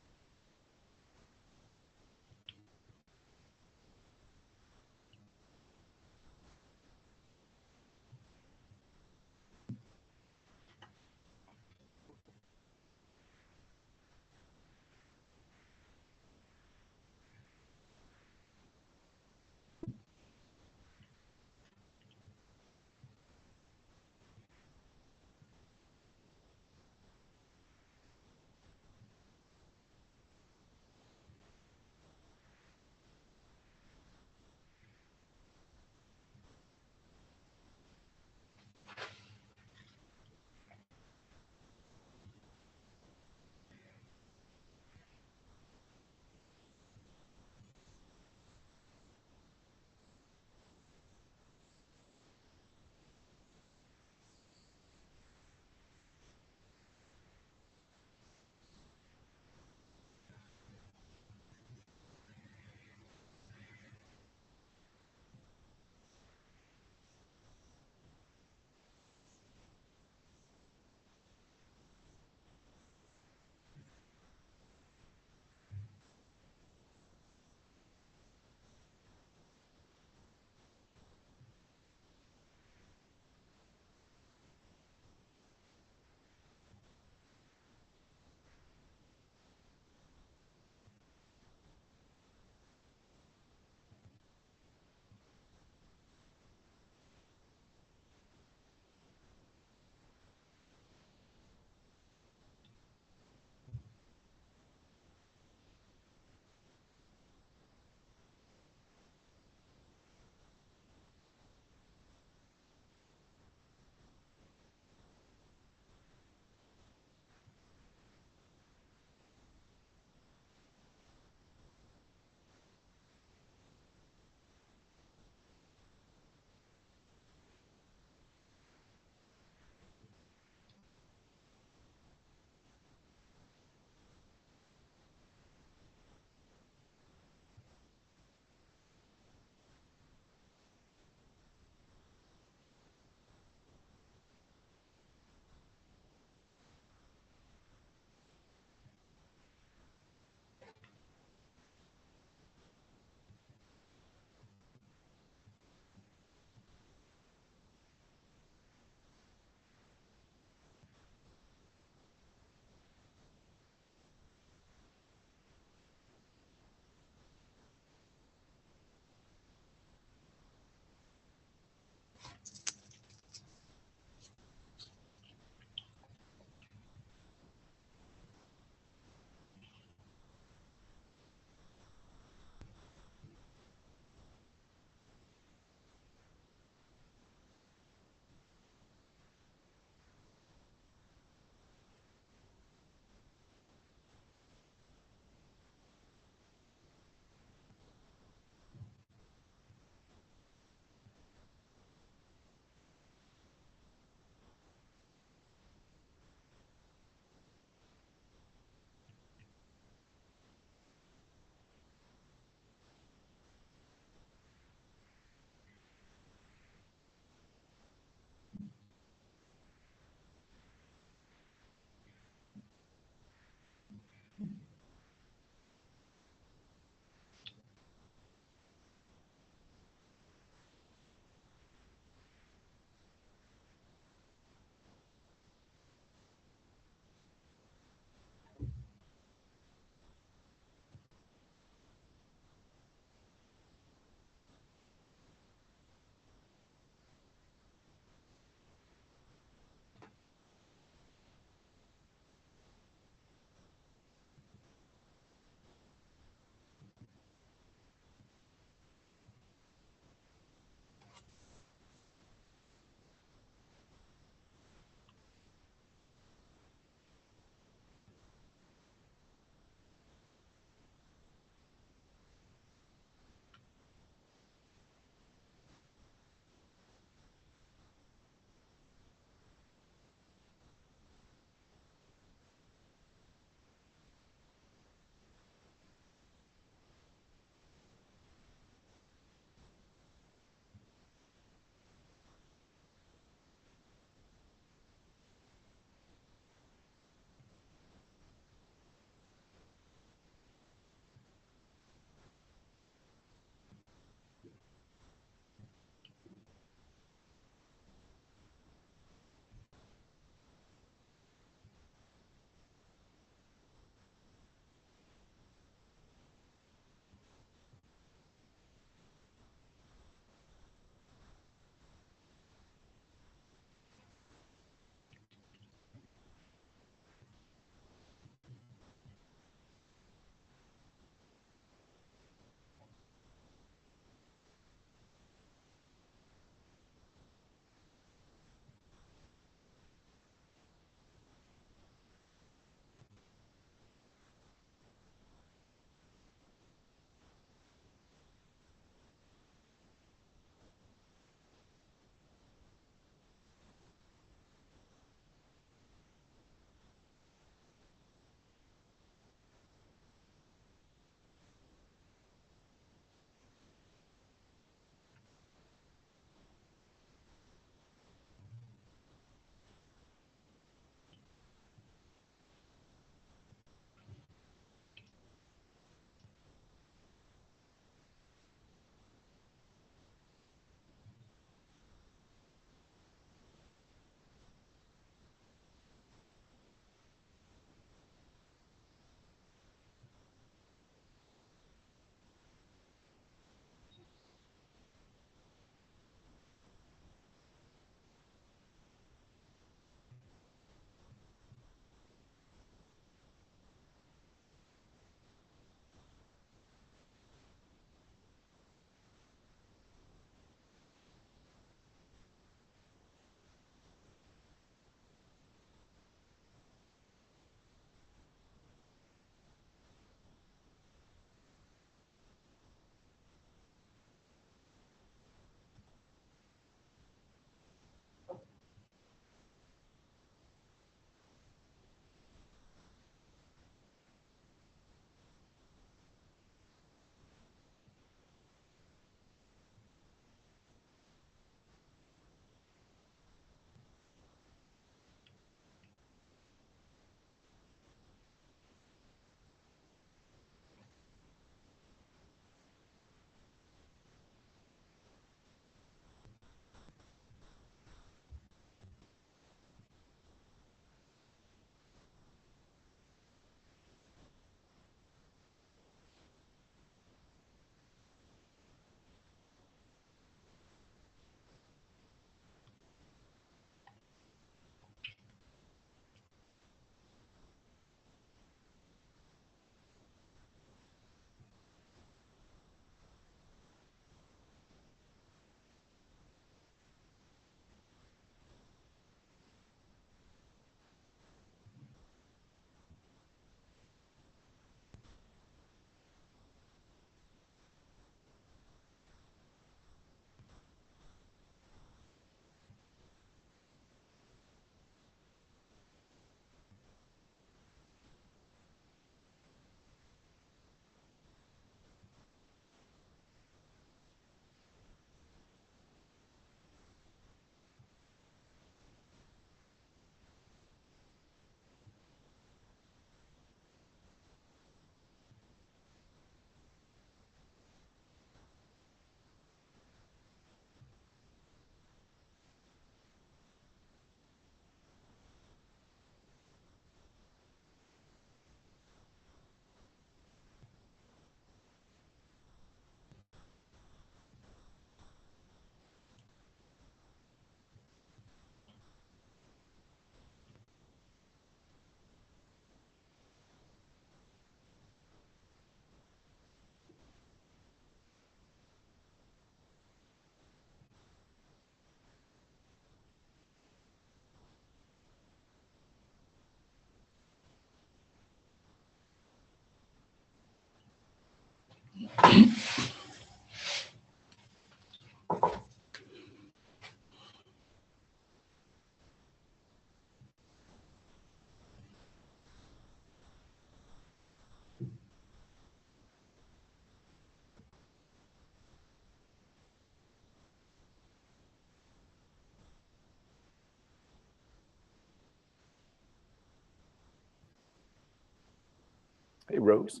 Hey, Rose.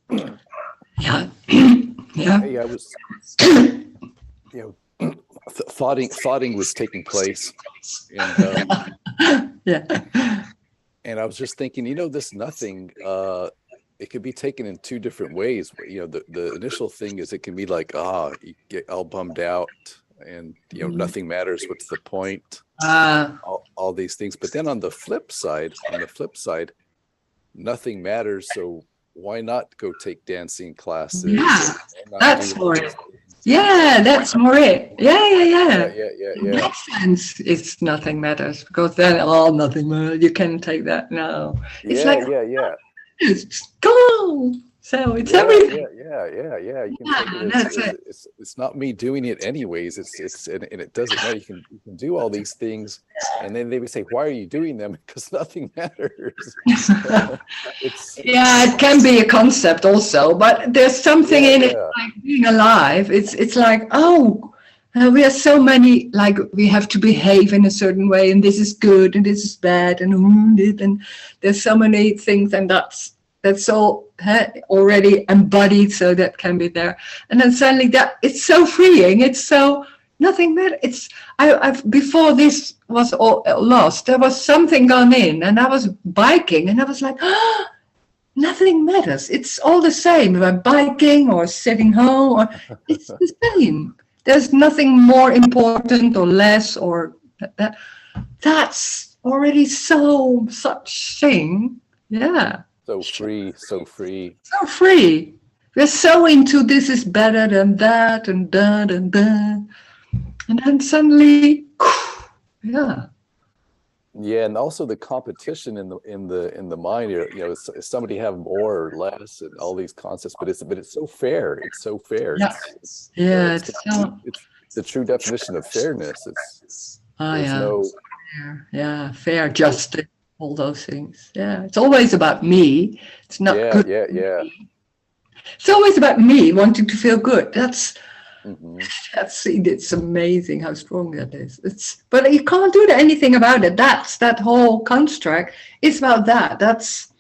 Yeah. Yeah. Hey, I was, thoughting was taking place, and Yeah. and I was just thinking, this nothing. It could be taken in two different ways. The initial thing is it can be like, you get all bummed out, and nothing matters. What's the point? All these things. But then on the flip side, nothing matters. So why not go take dancing classes? Yeah, that's more it. Yeah, that's more it. Yeah. In that sense, it's nothing matters, because then nothing matters. You can take that now. It's it's go. So it's everything. Yeah. You can take it as, it's not me doing it anyways. And it doesn't matter. You can do all these things, and then they would say, "Why are you doing them?" Because nothing matters. It can be a concept also, but there's something in it, like being alive. It's like, we are so many, like we have to behave in a certain way, and this is good and this is bad and wounded, and there's so many things, and that's all already embodied, so that can be there. And then suddenly that it's so freeing. It's so nothing matters. It's I've before this was all lost. There was something gone in, and I was biking, and I was like, nothing matters. It's all the same. If I'm biking or sitting home, or it's the same. There's nothing more important or less or that. That's already such thing. Yeah. So free. So free. We're so into this is better than that and that and that. And then suddenly, yeah. Yeah, and also the competition in the mind. Is somebody have more or less, and all these concepts, but it's so fair. It's so fair. Yeah. It's the true definition of fairness. It's fair, justice. All those things. Yeah, it's always about me. It's not good. Yeah. It's always about me wanting to feel good. That's it's amazing how strong that is. But you can't do anything about it. That's that whole construct. It's about that. That's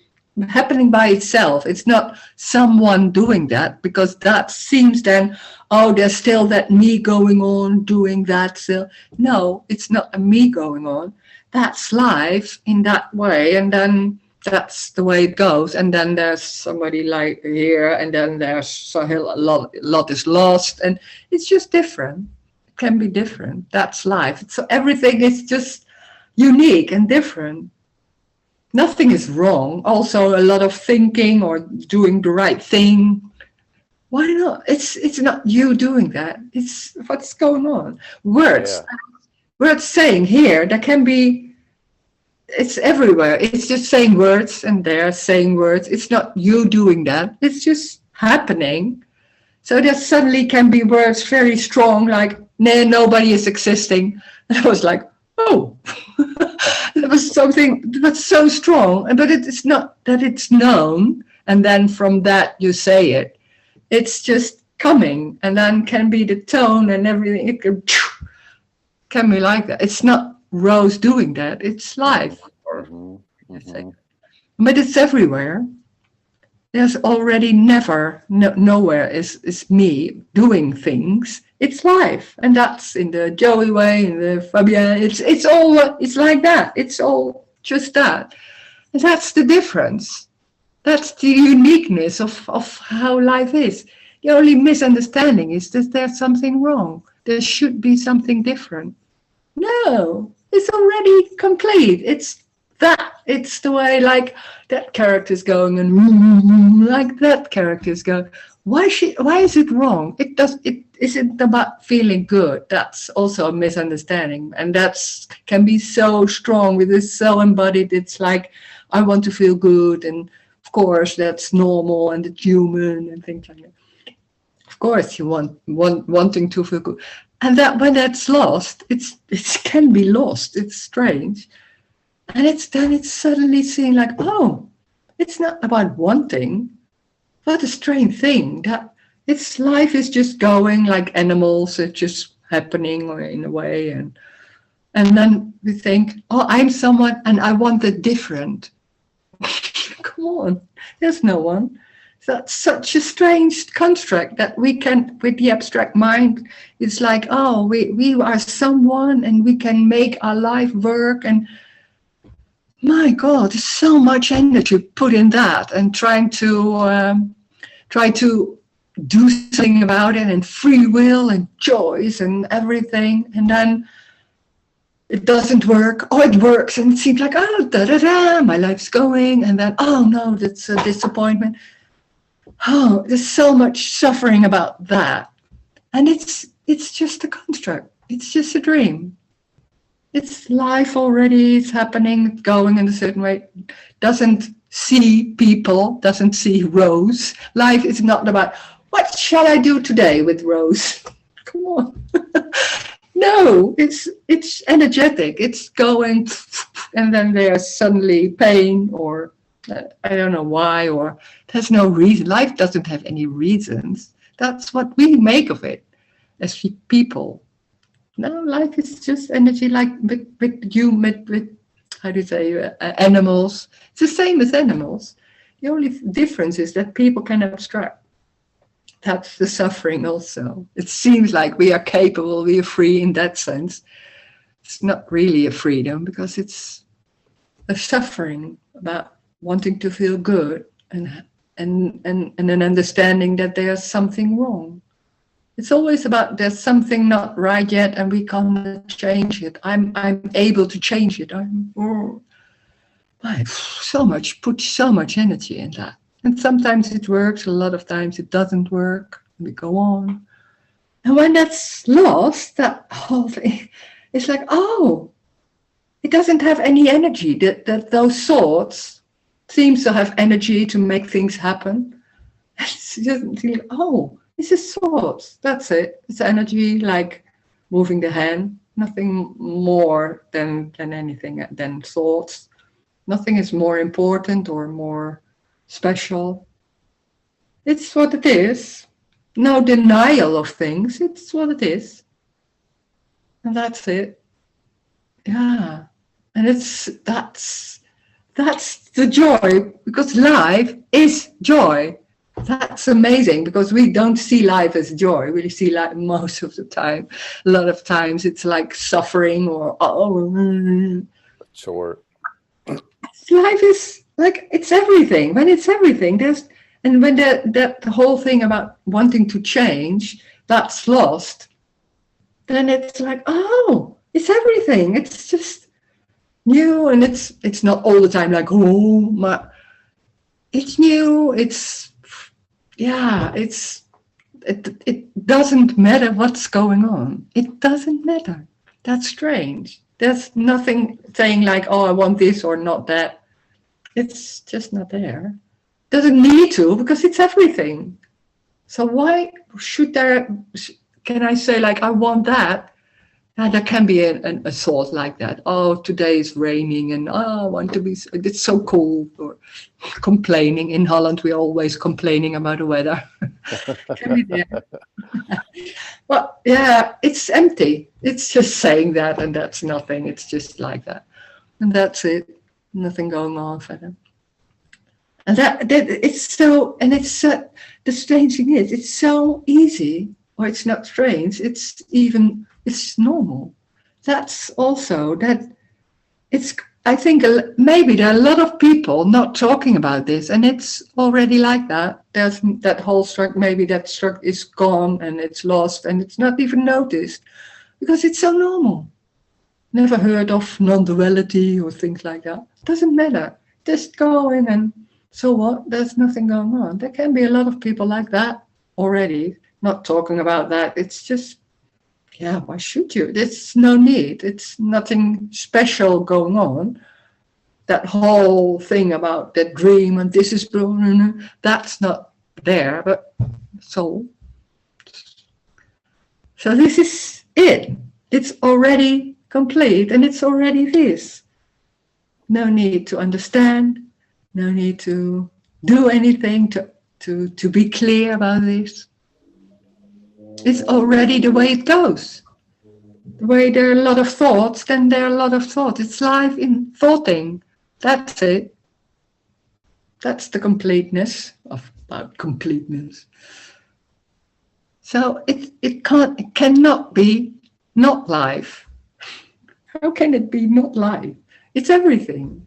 happening by itself. It's not someone doing that, because that seems then, there's still that me going on doing that still. No, it's not a me going on. That's life in that way, and then that's the way it goes. And then there's somebody like here, and then there's a lot is lost, and it's just different. It can be different. That's life. So everything is just unique and different. Nothing is wrong. Also, a lot of thinking or doing the right thing. Why not? It's not you doing that. It's what's going on. Words saying here, there can be. It's everywhere. It's just saying words, and they're saying words. It's not you doing that. It's just happening. So there suddenly can be words very strong, like, nobody is existing. And I was like, it was something that's so strong. But it's not that it's known, and then from that you say it. It's just coming, and then can be the tone and everything. It can be like that. It's not Rose doing that. It's life. But it's everywhere. There's already nowhere is me doing things. It's life, and that's in the Joey way, in the Fabien. It's like that. It's all just that, and that's the difference. That's the uniqueness of how life is. The only misunderstanding is that there's something wrong. There should be something different. No, it's already complete. It's that. It's the way, like, that character's going, and like that character's going. Why is it wrong? It isn't about feeling good. That's also a misunderstanding, and can be so strong with this, so embodied. It's like, I want to feel good, and of course that's normal and it's human and things like that. of course you wanting to feel good. And that when that's lost, it can be lost. It's strange. And it's suddenly seeing like, oh, it's not about wanting. What a strange thing that life is just going like animals, it's just happening in a way. And then we think, oh, I'm someone and I want it different. Come on, there's no one. That's such a strange construct that we can, with the abstract mind, it's like, oh, we are someone and we can make our life work. And my God, there's so much energy put in that and try to do something about it and free will and choice and everything. And then it doesn't work. Oh, it works. And it seems like, oh, da-da-da, my life's going. And then, oh no, that's a disappointment. Oh, there's so much suffering about that. And it's just a construct. It's just a dream. It's life already. It's happening, it's going in a certain way. Doesn't see people, doesn't see Rose. Life is not about, what shall I do today with Rose? Come on. No, it's energetic. It's going, and then there's suddenly pain or I don't know why, or there's no reason. Life doesn't have any reasons. That's what we make of it as people. No, life is just energy, like with how do you say, animals. It's the same as animals. The only difference is that people can abstract. That's the suffering also. It seems like we are capable, we are free in that sense. It's not really a freedom because it's a suffering about wanting to feel good and an understanding that there's something wrong. It's always about there's something not right yet and we can't change it. I'm able to change it. Put so much energy in that. And sometimes it works, a lot of times it doesn't work. We go on. And when that's lost, that whole thing, it's like, oh, it doesn't have any energy. That those thoughts seems to have energy to make things happen. It's just, oh, it's just thoughts. That's it. It's energy, like moving the hand. Nothing more than anything than thoughts. Nothing is more important or more special. It's what it is. No denial of things. It's what it is. And that's it. Yeah. And that's the joy, because life is joy. That's amazing, because we don't see life as joy. We see life most of the time. A lot of times it's like suffering or Sure. Life is like, it's everything. When it's everything, and when that whole thing about wanting to change, that's lost, then it's like, oh, it's everything. It's just new, and it's not all the time like, oh my, it's new. It doesn't matter what's going on. It doesn't matter. That's strange. There's nothing saying like, oh, I want this or not that. It's just not there. Doesn't need to, because it's everything. So why can I say like, I want that? And there can be a thought like that. Oh, today is raining and I want to be, it's so cold. Or complaining. In Holland, we're always complaining about the weather. Can be there. But yeah, it's empty. It's just saying that, and that's nothing. It's just like that. And that's it. Nothing going on further. And that it's so, and it's the strange thing is, it's so easy, or it's not strange, it's normal. That's also that I think maybe there are a lot of people not talking about this, and it's already like that. There's that whole struct, maybe that struct is gone and it's lost and it's not even noticed because it's so normal. Never heard of non-duality or things like that. Doesn't matter. Just go in and so what? There's nothing going on. There can be a lot of people like that already, not talking about that. It's just, yeah, why should you? There's no need. It's nothing special going on. That whole thing about that dream and this is, that's not there, but so So this is it. It's already complete and it's already this. No need to understand, no need to do anything to be clear about this. It's already the way it goes. The way there are a lot of thoughts, then there are a lot of thoughts. It's life in thoughting. That's it. That's the completeness about completeness. So it cannot be not life. How can it be not life? It's everything.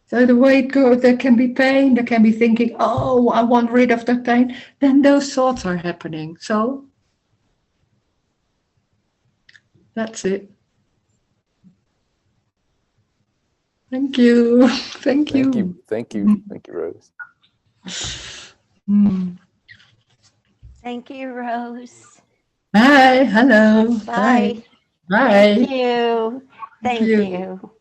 So the way it goes, there can be pain, there can be thinking, oh, I want rid of that pain. Then those thoughts are happening. So that's it. Thank you. Thank you. Thank you, Rose. Mm. Thank you, Rose. Bye. Hello. Bye. Bye. Thank you. Thank you. you.